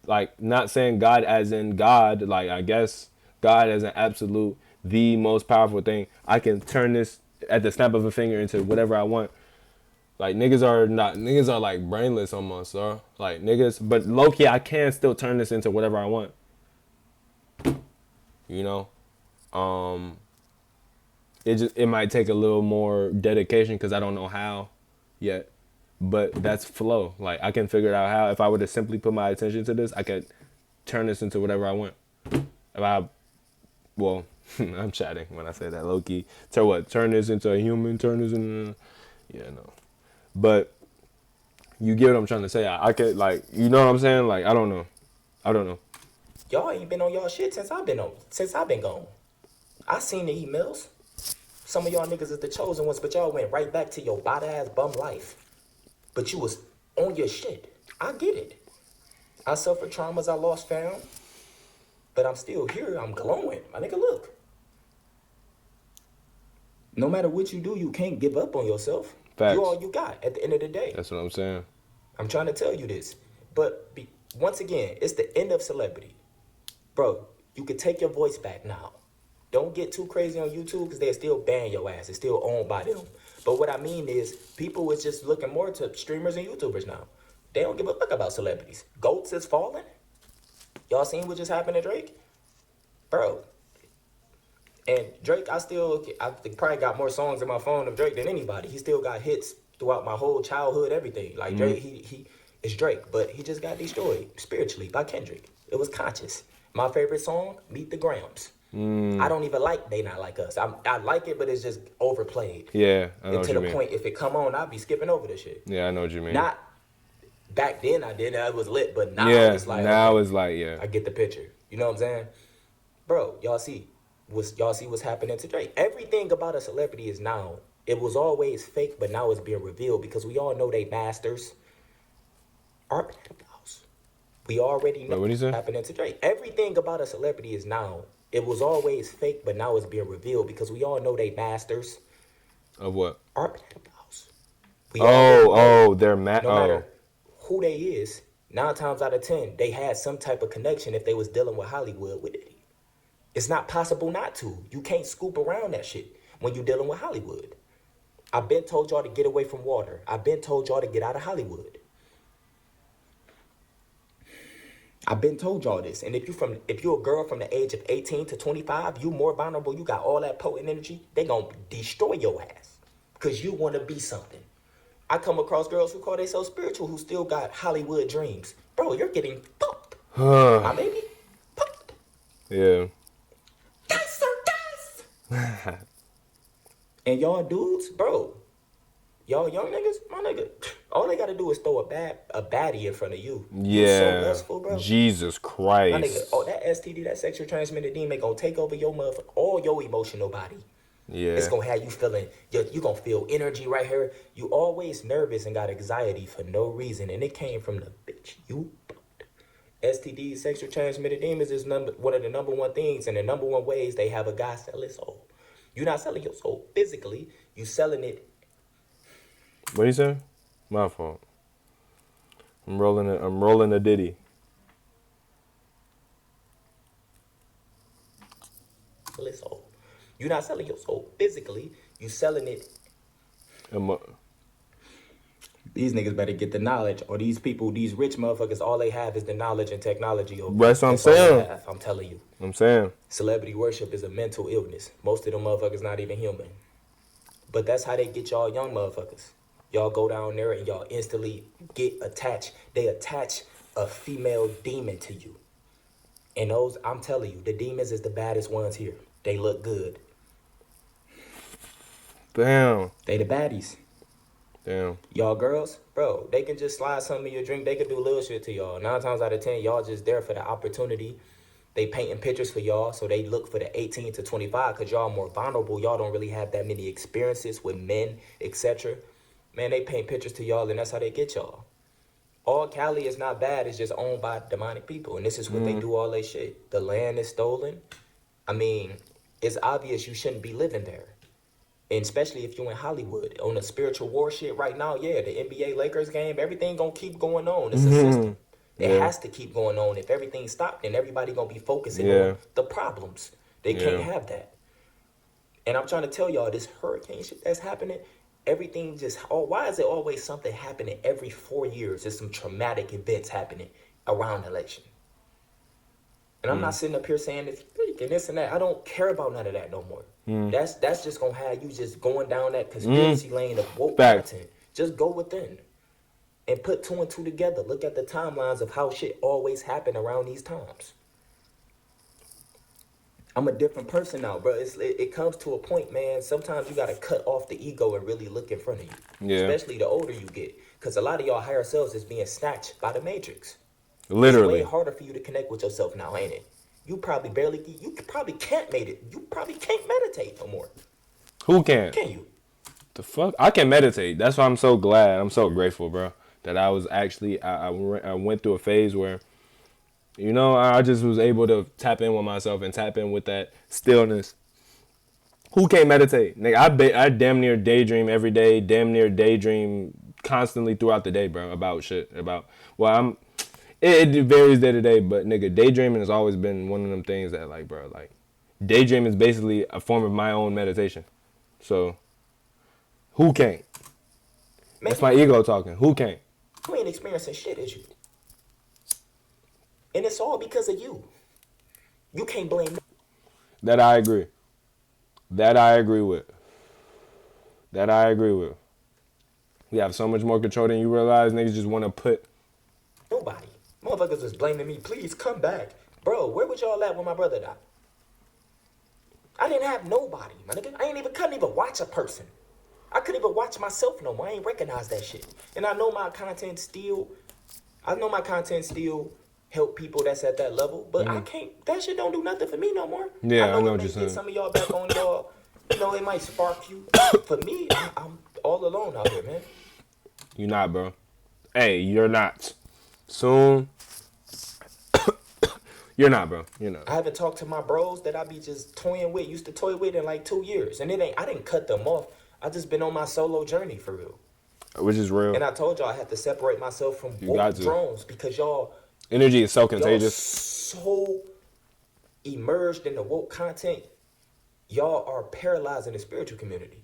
Like, not saying God as in God, like, I guess God as an absolute, the most powerful thing. I can turn this at the snap of a finger into whatever I want. Like, niggas are like brainless almost, bro. Like, niggas, but low-key, I can still turn this into whatever I want. You know? It might take a little more dedication because I don't know how yet. But that's flow. Like, I can figure out how. If I were to simply put my attention to this, I could turn this into whatever I want. I'm chatting when I say that, low-key. Turn this into a human, turn this into... Yeah, no. But you get what I'm trying to say. I could, like, you know what I'm saying? Like, I don't know. Y'all ain't been on y'all shit since I've been gone. I seen the emails. Some of y'all niggas is the chosen ones, but y'all went right back to your body-ass bum life. But you was on your shit. I get it. I suffered traumas, I lost found. But I'm still here. I'm glowing. My nigga, look. No matter what you do, you can't give up on yourself. Facts. You all you got at the end of the day. That's what I'm saying. I'm trying to tell you this. But once again, it's the end of celebrity. Bro, you can take your voice back now. Don't get too crazy on YouTube because they'll still ban your ass. It's still owned by them. But what I mean is, people is just looking more to streamers and YouTubers now. They don't give a fuck about celebrities. Goats is falling. Y'all seen what just happened to Drake? Bro. And Drake, I probably got more songs in my phone of Drake than anybody. He still got hits throughout my whole childhood, everything. Like, Drake, he is Drake, but he just got destroyed spiritually by Kendrick. It was conscious. My favorite song, Meet the Grams. I don't even like They Not Like Us. I like it, but it's just overplayed. Yeah, I know and what to you the mean. point, if it come on, I'd be skipping over this shit. Yeah, I know what you mean. Not back then I did. I was lit, but now yeah, it's like... now okay, it's like, yeah. I get the picture. You know what I'm saying? Bro, y'all see what's happening to Drake. Everything about a celebrity is now. It was always fake, but now it's being revealed because we all know they masters are pedophiles. We already know What'd he say? what's happening to Drake. Everything about a celebrity is now. It was always fake, but now it's being revealed because we all know they masters Of what? are pedophiles. We already know, they're mad. no Oh, matter who they is, 9 times out of 10, they had some type of connection if they was dealing with Hollywood with it. It's not possible not to. You can't scoop around that shit when you're dealing with Hollywood. I've been told y'all to get away from water. I've been told y'all to get out of Hollywood. I've been told y'all this. And if you're a girl from the age of 18 to 25, you more vulnerable, you got all that potent energy, they gonna destroy your ass. Cause you wanna be something. I come across girls who call themselves spiritual who still got Hollywood dreams. Bro, you're getting fucked. My baby, fucked. yeah. Yes, sir, yes. And y'all dudes, bro, y'all young niggas, my nigga, all they gotta do is throw a baddie in front of you. You so Yeah. lustful, bro. Jesus My Christ. nigga, oh, that STD, that sexual transmitted demon, gonna take over your motherfucker, all your emotional body. Yeah. It's gonna have you feeling, you gonna feel energy right here. You always nervous and got anxiety for no reason, and it came from the bitch you fucked. STD, sexual transmitted demons, is one of the number one things, and the number one ways they have a guy sell his soul. You're not selling your soul physically, you selling it. What you say? My fault. I'm rolling a ditty. His soul. You're not selling your soul physically, you selling it. These niggas better get the knowledge, or these people, these rich motherfuckers, all they have is the knowledge and technology. That's what I'm saying. I'm telling you. I'm saying. Celebrity worship is a mental illness. Most of them motherfuckers not even human. But that's how they get y'all young motherfuckers. Y'all go down there and y'all instantly get attached. They attach a female demon to you. And those, I'm telling you, the demons is the baddest ones here. They look good. Damn. They the baddies. Damn. Y'all girls, bro, they can just slide something in your drink. They can do little shit to y'all. 9 times out of 10, y'all just there for the opportunity. They painting pictures for y'all, so they look for the 18 to 25 because y'all more vulnerable. Y'all don't really have that many experiences with men, etc. Man, they paint pictures to y'all, and that's how they get y'all. All Cali is not bad. It's just owned by demonic people, and this is what they do all they shit. The land is stolen. I mean, it's obvious you shouldn't be living there. And especially if you're in Hollywood on the spiritual war shit right now, yeah, the NBA Lakers game, everything gonna keep going on. It's a system. It has to keep going on. If everything stopped, then everybody gonna be focusing on the problems. They can't have that. And I'm trying to tell y'all, this hurricane shit that's happening, everything just, why is it always something happening every 4 years? There's some traumatic events happening around election. And I'm not sitting up here saying it's fake and this and that. I don't care about none of that no more. That's just gonna have you just going down that conspiracy lane of woke content. Just go within and put 2 and 2 together. Look at the timelines of how shit always happen around these times. I'm a different person now, bro. It comes to a point, man. Sometimes you gotta cut off the ego and really look in front of you. Yeah. Especially the older you get, because a lot of y'all higher selves is being snatched by the Matrix. Literally. It's way harder for you to connect with yourself now, ain't it? You probably can't meditate no more. Who can't? Can you? The fuck? I can meditate. That's why I'm so glad. I'm so grateful, bro. That I was actually, I went through a phase where, you know, I just was able to tap in with myself and tap in with that stillness. Who can't meditate? Nigga, I damn near daydream every day, damn near daydream constantly throughout the day, bro, about shit. It varies day to day, but nigga, daydreaming has always been one of them things that, like, bro, like, daydreaming is basically a form of my own meditation. So, who can't? Man, that's my ego talking. Who can't? You ain't experiencing shit, is you? And it's all because of you. You can't blame me. That I agree. That I agree with. We have so much more control than you realize. Niggas just want to put. Nobody. Motherfuckers was blaming me. Please come back. Bro, where was y'all at when my brother died? I didn't have nobody, my nigga. Couldn't even watch a person. I couldn't even watch myself no more. I ain't recognize that shit. And I know my content still help people that's at that level, but I can't, that shit don't do nothing for me no more. Yeah, I know what you're saying. Get some of y'all back on y'all, you know, it might spark you. For me, I'm all alone out here, man. You're not, bro. Hey, you're not. Soon. You're not, bro. You're not. I haven't talked to my bros that I be just used to toy with in like 2 years. And I didn't cut them off. I just been on my solo journey for real. which is real. And I told y'all I had to separate myself from You got woke to. drones because y'all Energy is so contagious. so immersed in the woke content. Y'all are paralyzing the spiritual community.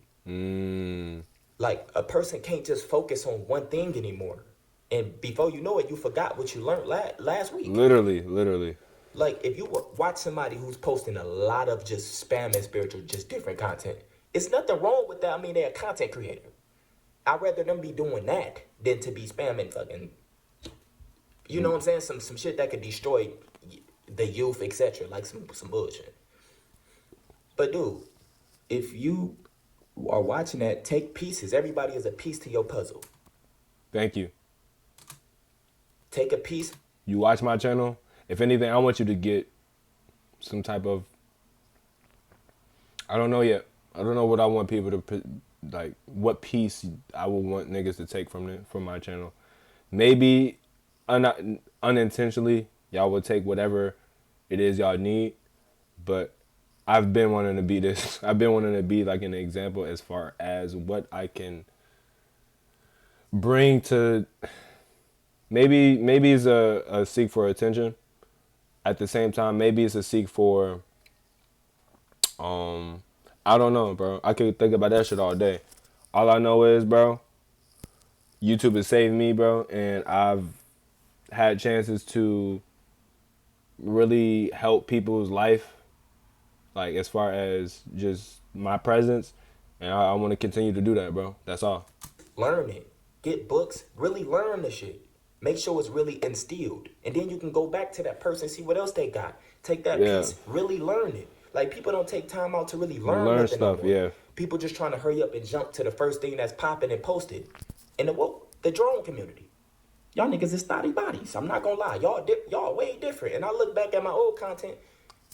Like, a person can't just focus on one thing anymore. And before you know it, you forgot what you learned last week. Literally. Like, if you watch somebody who's posting a lot of just spam and spiritual, just different content, it's nothing wrong with that. I mean, they're a content creator. I'd rather them be doing that than to be spamming fucking, you know what I'm saying? Some shit that could destroy the youth, etc. Like some bullshit. But dude, if you are watching that, take pieces. Everybody is a piece to your puzzle. Thank you. Take a piece. You watch my channel. If anything, I want you to get some type of, I don't know yet. I don't know what I want people to put, like what piece I would want niggas to take from my channel. Maybe unintentionally, y'all would take whatever it is y'all need, but I've been wanting to be this. I've been wanting to be like an example as far as what I can bring to. Maybe it's a seek for attention. At the same time, maybe it's a seek for. I don't know, bro. I could think about that shit all day. All I know is, bro, YouTube has saved me, bro, and I've had chances to really help people's life, like as far as just my presence, and I want to continue to do that, bro. That's all. Learn it. Get books. Really learn the shit. Make sure it's really instilled. And then you can go back to that person, see what else they got. Take that piece. Really learn it. Like, people don't take time out to really learn nothing stuff, no more. yeah. People just trying to hurry up and jump to the first thing that's popping and posted. And the drone community. Y'all niggas is thotty bodies. I'm not gonna lie. Y'all way different. And I look back at my old content,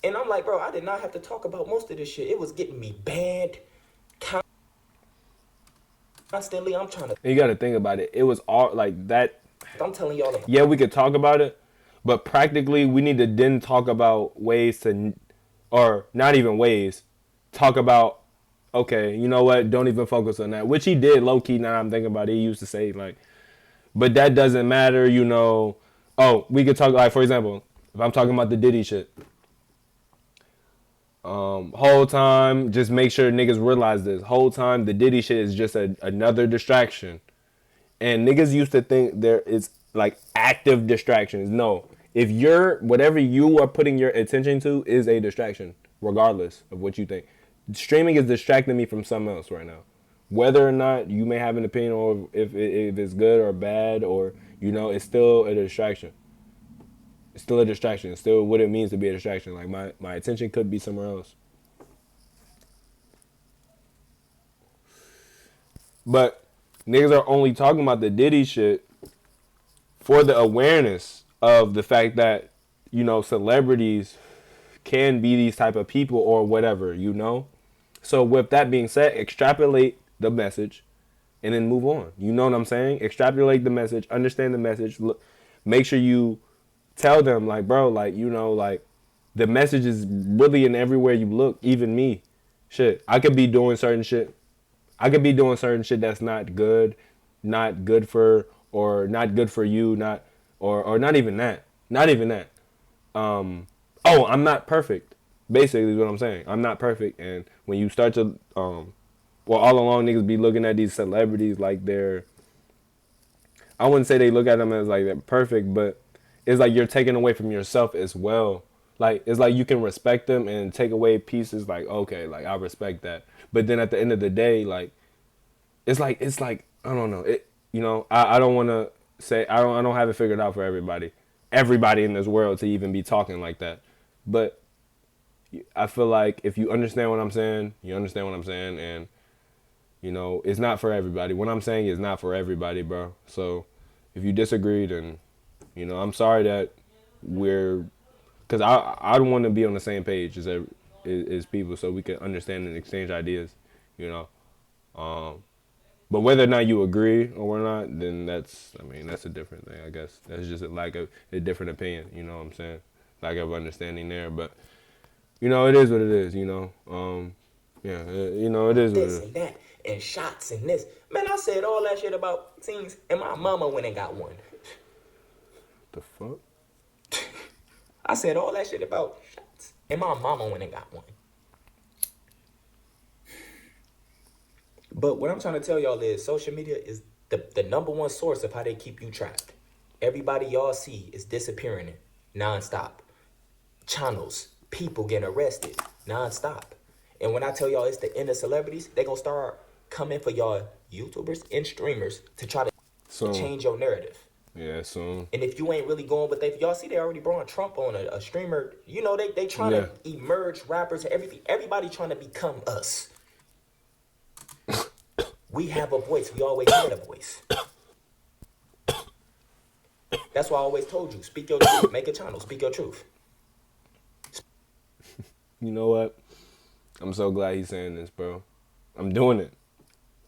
and I'm like, bro, I did not have to talk about most of this shit. It was getting me banned constantly. I'm trying to. And you got to think about it. It was all like that. I'm telling y'all. Yeah, we could talk about it, but practically we need to then talk about ways to, or not even ways, talk about, okay, you know what, don't even focus on that, which he did low-key. Now I'm thinking about it, he used to say like, but that doesn't matter, you know. Oh, we could talk, like, for example, if I'm talking about the Diddy shit, whole time, just make sure niggas realize this, whole time the Diddy shit is just another distraction. And niggas used to think there is like active distractions. No. If whatever you are putting your attention to is a distraction, regardless of what you think. Streaming is distracting me from something else right now. Whether or not you may have an opinion or if it's good or bad, or, you know, it's still a distraction. It's still a distraction. It's still what it means to be a distraction. Like, my attention could be somewhere else. But niggas are only talking about the Diddy shit for the awareness of the fact that, you know, celebrities can be these type of people or whatever, you know? So with that being said, extrapolate the message and then move on. You know what I'm saying? Extrapolate the message, understand the message, look, make sure you tell them, like, bro, like, you know, like, the message is really in everywhere you look, even me. Shit, I could be doing certain shit that's not good for, or not good for you, or not even that. I'm not perfect. Basically is what I'm saying. I'm not perfect. And when you start to, all along niggas be looking at these celebrities like I wouldn't say they look at them as like they're perfect, but it's like you're taking away from yourself as well. Like, it's like you can respect them and take away pieces, like, okay, like, I respect that. But then at the end of the day, like, it's like I don't know. You know, I don't want to say I don't have it figured out for everybody in this world to even be talking like that. But I feel like if you understand what I'm saying, you understand what I'm saying, and, you know, it's not for everybody. What I'm saying is not for everybody, bro. So if you disagree, then, you know, I'm sorry that because I want to be on the same page as people, so we can understand and exchange ideas, you know. But whether or not you agree or not, then that's a different thing, I guess. That's just a different opinion, you know what I'm saying? Lack of understanding there, but, you know, it is what it is, you know. Yeah, you know, it is what it is. This and that. and shots and this. Man, I said all that shit about things, and my mama went and got one. The fuck? I said all that shit about shots, and my mama went and got one. But what I'm trying to tell y'all is social media is the number one source of how they keep you trapped. Everybody y'all see is disappearing nonstop. Channels, people getting arrested nonstop. And when I tell y'all it's the end of celebrities, they gonna start coming for y'all YouTubers and streamers to try to change your narrative. Yeah, soon. And if you ain't really going with y'all see they already brought Trump on a streamer. You know, they trying to emerge rappers, everything. Everybody trying to become us. We have a voice. We always had a voice. That's why I always told you, speak your truth. Make a channel. Speak your truth. You know what? I'm so glad he's saying this, bro. I'm doing it.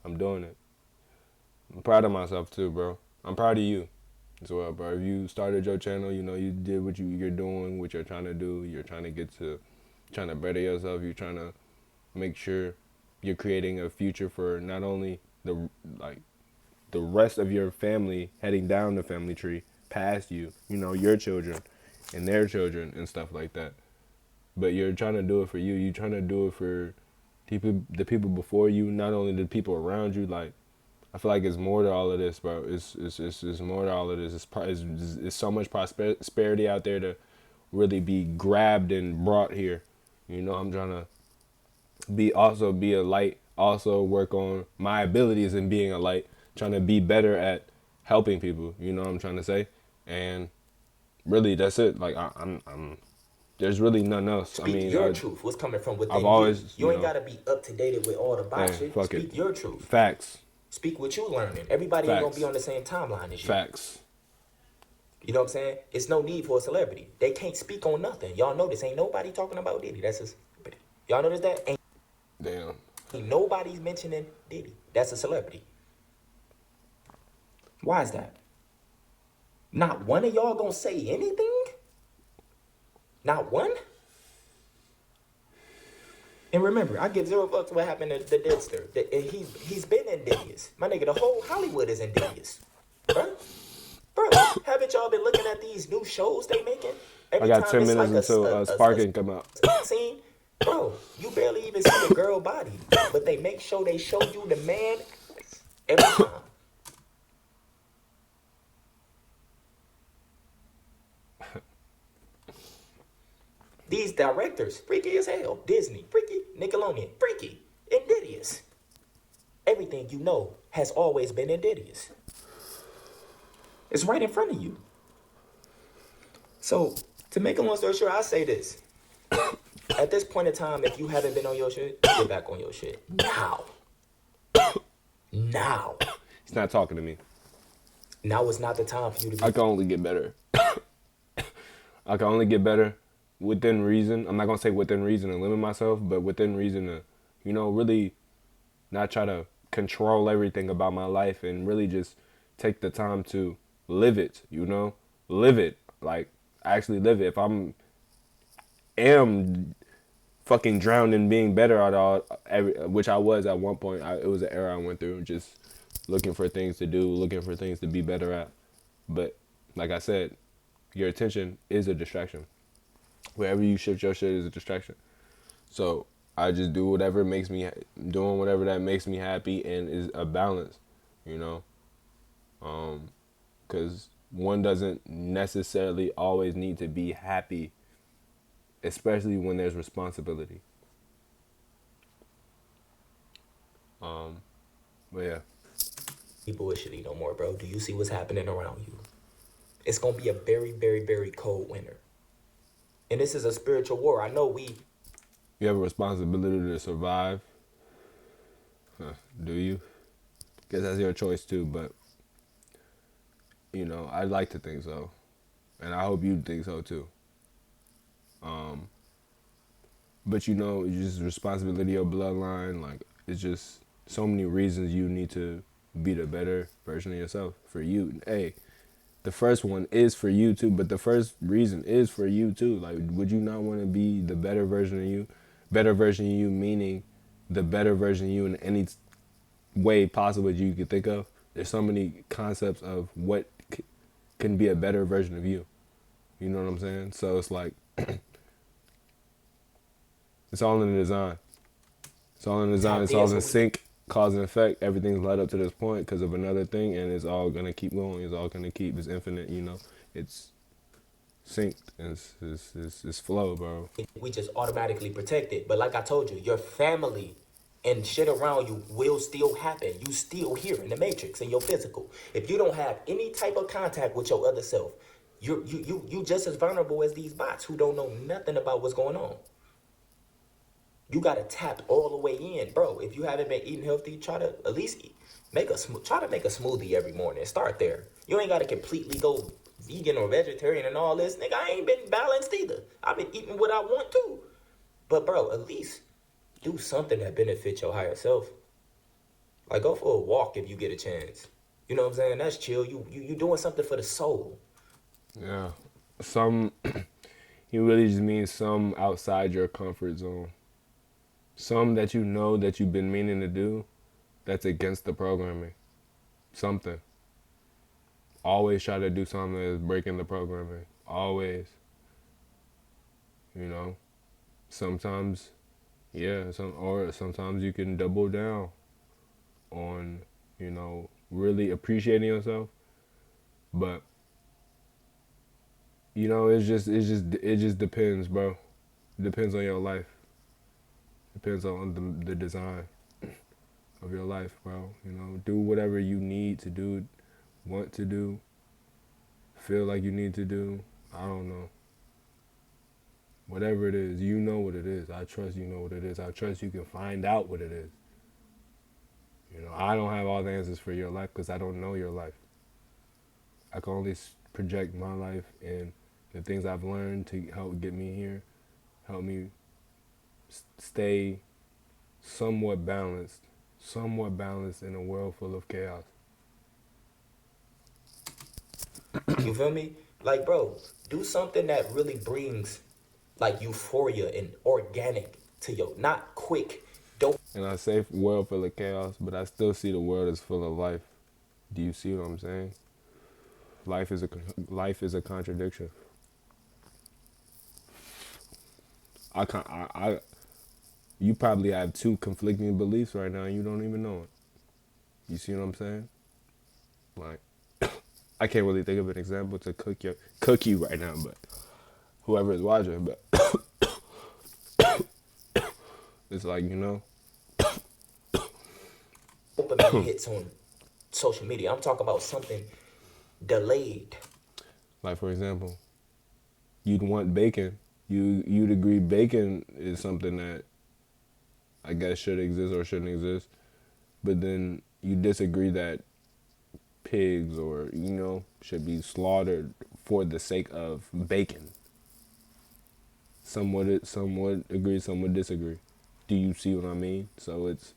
I'm doing it. I'm proud of myself too, bro. I'm proud of you as well, bro. If you started your channel, you know, you did what you're doing, what you're trying to do. You're trying to better yourself. You're trying to make sure you're creating a future for not only the rest of your family heading down the family tree past you, you know, your children and their children and stuff like that. But you're trying to do it for you. You're trying to do it for the people before you, not only the people around you. Like, I feel like it's more to all of this, bro. It's more to all of this. It's so much prosperity out there to really be grabbed and brought here. You know, I'm trying to be a light, also work on my abilities in being a light, trying to be better at helping people, you know what I'm trying to say? And really, that's it. Like, I'm there's really nothing else. Speak your truth. What's coming from within I've always, you ain't got to be up to date with all the bot shit. Speak your truth. Facts. Speak what you learning. Everybody ain't going to be on the same timeline as you. Facts. You know what I'm saying? It's no need for a celebrity. They can't speak on nothing. Y'all notice ain't nobody talking about Diddy. That's a celebrity. Y'all notice that? Damn. Ain't nobody's mentioning Diddy. That's a celebrity. Why is that? Not one of y'all gonna say anything? Not one? And remember, I give 0 fucks what happened to the Deadster. He's been invidious. My nigga, the whole Hollywood is invidious. Bro, haven't y'all been looking at these new shows they making? I got 10 minutes until Sparking come out. Scene? Bro, you barely even see the girl body. But they make sure they show you the man every time. These directors, freaky as hell. Disney, freaky. Nickelodeon, freaky. Invidious. Everything you know has always been invidious. It's right in front of you. So, to make a long story short, I say this. At this point in time, if you haven't been on your shit, get back on your shit. Now. Now. He's not talking to me. Now is not the time for you to be... I can only get better. I can only get better within reason. I'm not going to say within reason and limit myself, but within reason to, you know, really not try to control everything about my life and really just take the time to live it, you know? Live it. Like, actually live it. If am fucking drowned in being better at all, which I was at one point. It was an era I went through, just looking for things to do, looking for things to be better at. But like I said, your attention is a distraction. Wherever you shift your shit is a distraction. So I just do whatever makes me, doing whatever that makes me happy and is a balance, you know? Because one doesn't necessarily always need to be happy, especially when there's responsibility. But yeah. People bullshitty no more, bro. Do you see what's happening around you? It's gonna be a very, very, very cold winter. And this is a spiritual war. I know You have a responsibility to survive. Do you? Guess that's your choice too, but you know, I'd like to think so. And I hope you think so too. But you know, it's just responsibility of bloodline. Like, it's just so many reasons you need to be the better version of yourself for you. Hey, the first one is for you too, but the first reason is for you too. Like, would you not want to be the better version of you? Better version of you meaning the better version of you in way possible that you could think of. There's so many concepts of what can be a better version of you. You know what I'm saying? So it's like, it's all in the design. It's all in the design. Tap It's in all so in we sync, cause and effect. Everything's led up to this point because of another thing, and it's all gonna keep going. It's all gonna keep. It's infinite. You know, it's synced. It's flow, bro. we just automatically protect it. But like I told you, your family and shit around you will still happen. You still here in the matrix in your physical. If you don't have any type of contact with your other self, you just as vulnerable as these bots who don't know nothing about what's going on. You gotta tap all the way in, bro. If you haven't been eating healthy, try to at least try to make a smoothie every morning. Start there. You ain't gotta completely go vegan or vegetarian and all this. Nigga, I ain't been balanced either. I've been eating what I want to. But bro, at least do something that benefits your higher self. Like go for a walk if you get a chance. You know what I'm saying? That's chill. You doing something for the soul. Yeah. Some, he really just means some outside your comfort zone. Some that you know that you've been meaning to do that's against the programming. Something. Always try to do something that's breaking the programming. Always. You know? Sometimes, yeah, sometimes you can double down on, you know, really appreciating yourself. But you know, it just depends, bro. It depends on your life. Depends on the design of your life, bro. You know, do whatever you need to do, want to do, feel like you need to do. I don't know. Whatever it is, you know what it is. I trust you know what it is. I trust you can find out what it is. You know, I don't have all the answers for your life because I don't know your life. I can only project my life and the things I've learned to help get me here, help me stay somewhat balanced in a world full of chaos. You feel me? Like, bro, do something that really brings like euphoria and organic to your, not quick, dope. And I say world full of chaos, but I still see the world as full of life. Do you see what I'm saying? Life is a contradiction. You probably have two conflicting beliefs right now and you don't even know it. You see what I'm saying? Like, I can't really think of an example to cook you right now, but whoever is watching, but it's like, you know. Dopamine hits on social media. I'm talking about something delayed. Like, for example, you'd want bacon. You'd agree bacon is something that I guess should exist or shouldn't exist, but then you disagree that pigs or, you know, should be slaughtered for the sake of bacon. Some would agree, some would disagree. Do you see what I mean? So it's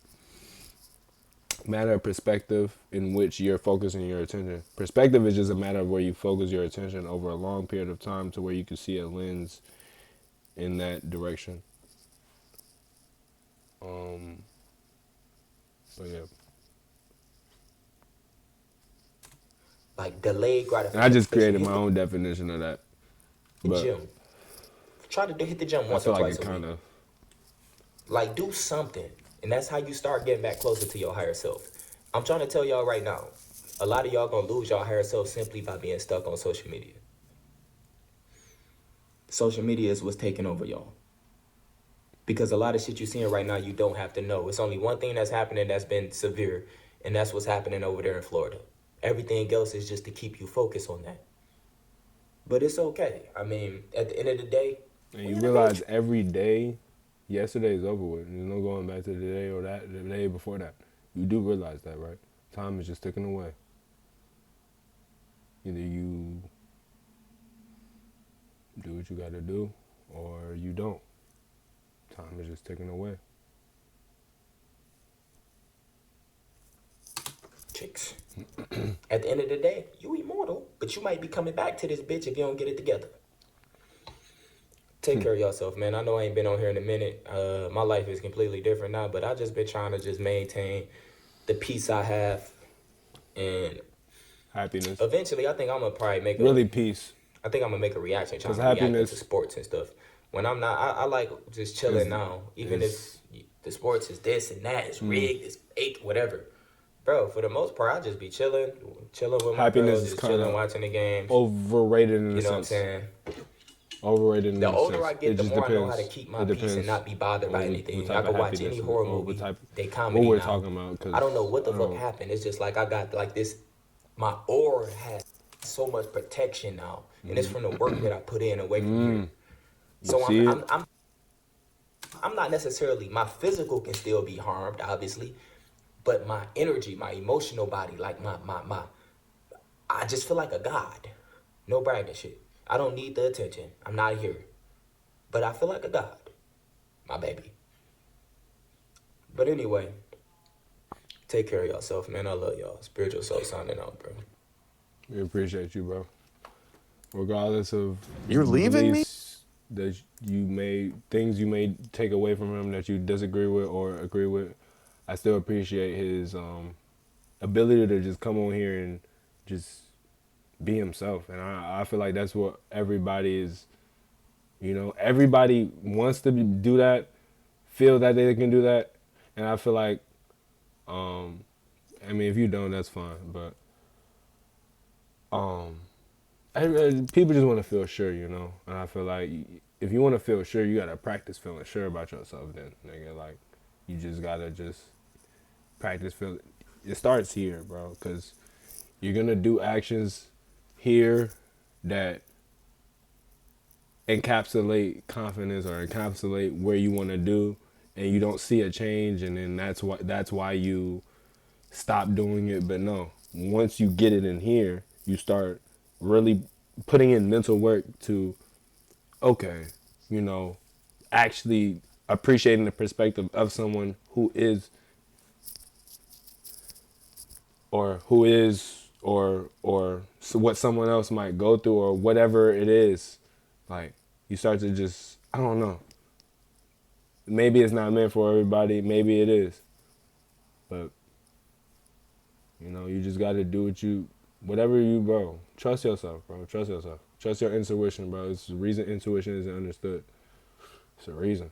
a matter of perspective in which you're focusing your attention. Perspective is just a matter of where you focus your attention over a long period of time to where you can see a lens in that direction. But yeah. Like delayed gratification. And I just created my own definition of that. But gym. Try to hit the gym I once feel or like twice it a week. kind of. Like do something. And that's how you start getting back closer to your higher self. I'm trying to tell y'all right now, a lot of y'all gonna lose your higher self simply by being stuck on social media. Social media is what's taking over y'all. Because a lot of shit you're seeing right now, you don't have to know. It's only one thing that's happening that's been severe, and that's what's happening over there in Florida. Everything else is just to keep you focused on that. But it's okay. I mean, at the end of the day, And you realize every day, yesterday is over with. There's no going back to the day or the day before that. You do realize that, right? Time is just ticking away. Either you do what you got to do or you don't. Time is just ticking away. chicks. At the end of the day, you immortal, but you might be coming back to this bitch if you don't get it together. Take care of yourself, man. I know I ain't been on here in a minute. My life is completely different now, but I just been trying to just maintain the peace I have, and Happiness. eventually I think I'm gonna probably make Really peace. I think I'm gonna make a reaction, trying 'Cause to react into happiness sports and stuff. When I'm not, I like just chilling now, even if the sports is this and that, it's rigged, it's fake, whatever. Bro, for the most part, I just be chilling with my Happiness girls, is just kinda chilling, watching the games. overrated in You a know what I'm sense. saying? Overrated in The a older sense. I get, It the just more I know how depends. to keep my It peace and depends not be bothered by on anything. what I type could of watch happiness any horror or what movie, type they what comedy we're now. talking about. 'Cause I don't know what the I fuck don't- happened. It's just like I got like this. My aura has so much protection now, and it's from the work that I put in away from here. So see it? I'm not necessarily, my physical can still be harmed, obviously, but my energy, my emotional body, like my I just feel like a god. No bragging shit. I don't need the attention. I'm not here. But I feel like a god. My baby. But anyway, take care of yourself, man. I love y'all. Spiritual Soul signing out, bro. We appreciate you, bro. Regardless of You're leaving me? that things you may take away from him that you disagree with or agree with, I still appreciate his ability to just come on here and just be himself. And I feel like that's what everybody is. You know, everybody wants to do that, feel that they can do that, and I feel like, I mean, if you don't, that's fine. But people just want to feel sure, you know. And I feel like if you want to feel sure, you gotta practice feeling sure about yourself. Then, nigga, like, you just gotta just practice feeling. It starts here, bro, because you're gonna do actions here that encapsulate confidence or encapsulate where you want to do, and you don't see a change, and then that's why you stop doing it. But no, once you get it in here, you start really putting in mental work to, okay, you know, actually appreciating the perspective of someone who is or what someone else might go through or whatever it is. Like, you start to just, I don't know. Maybe it's not meant for everybody. Maybe it is. But, you know, you just got to do whatever you, bro. Trust yourself, bro. Trust yourself. Trust your intuition, bro. It's the reason intuition isn't understood. It's a reason.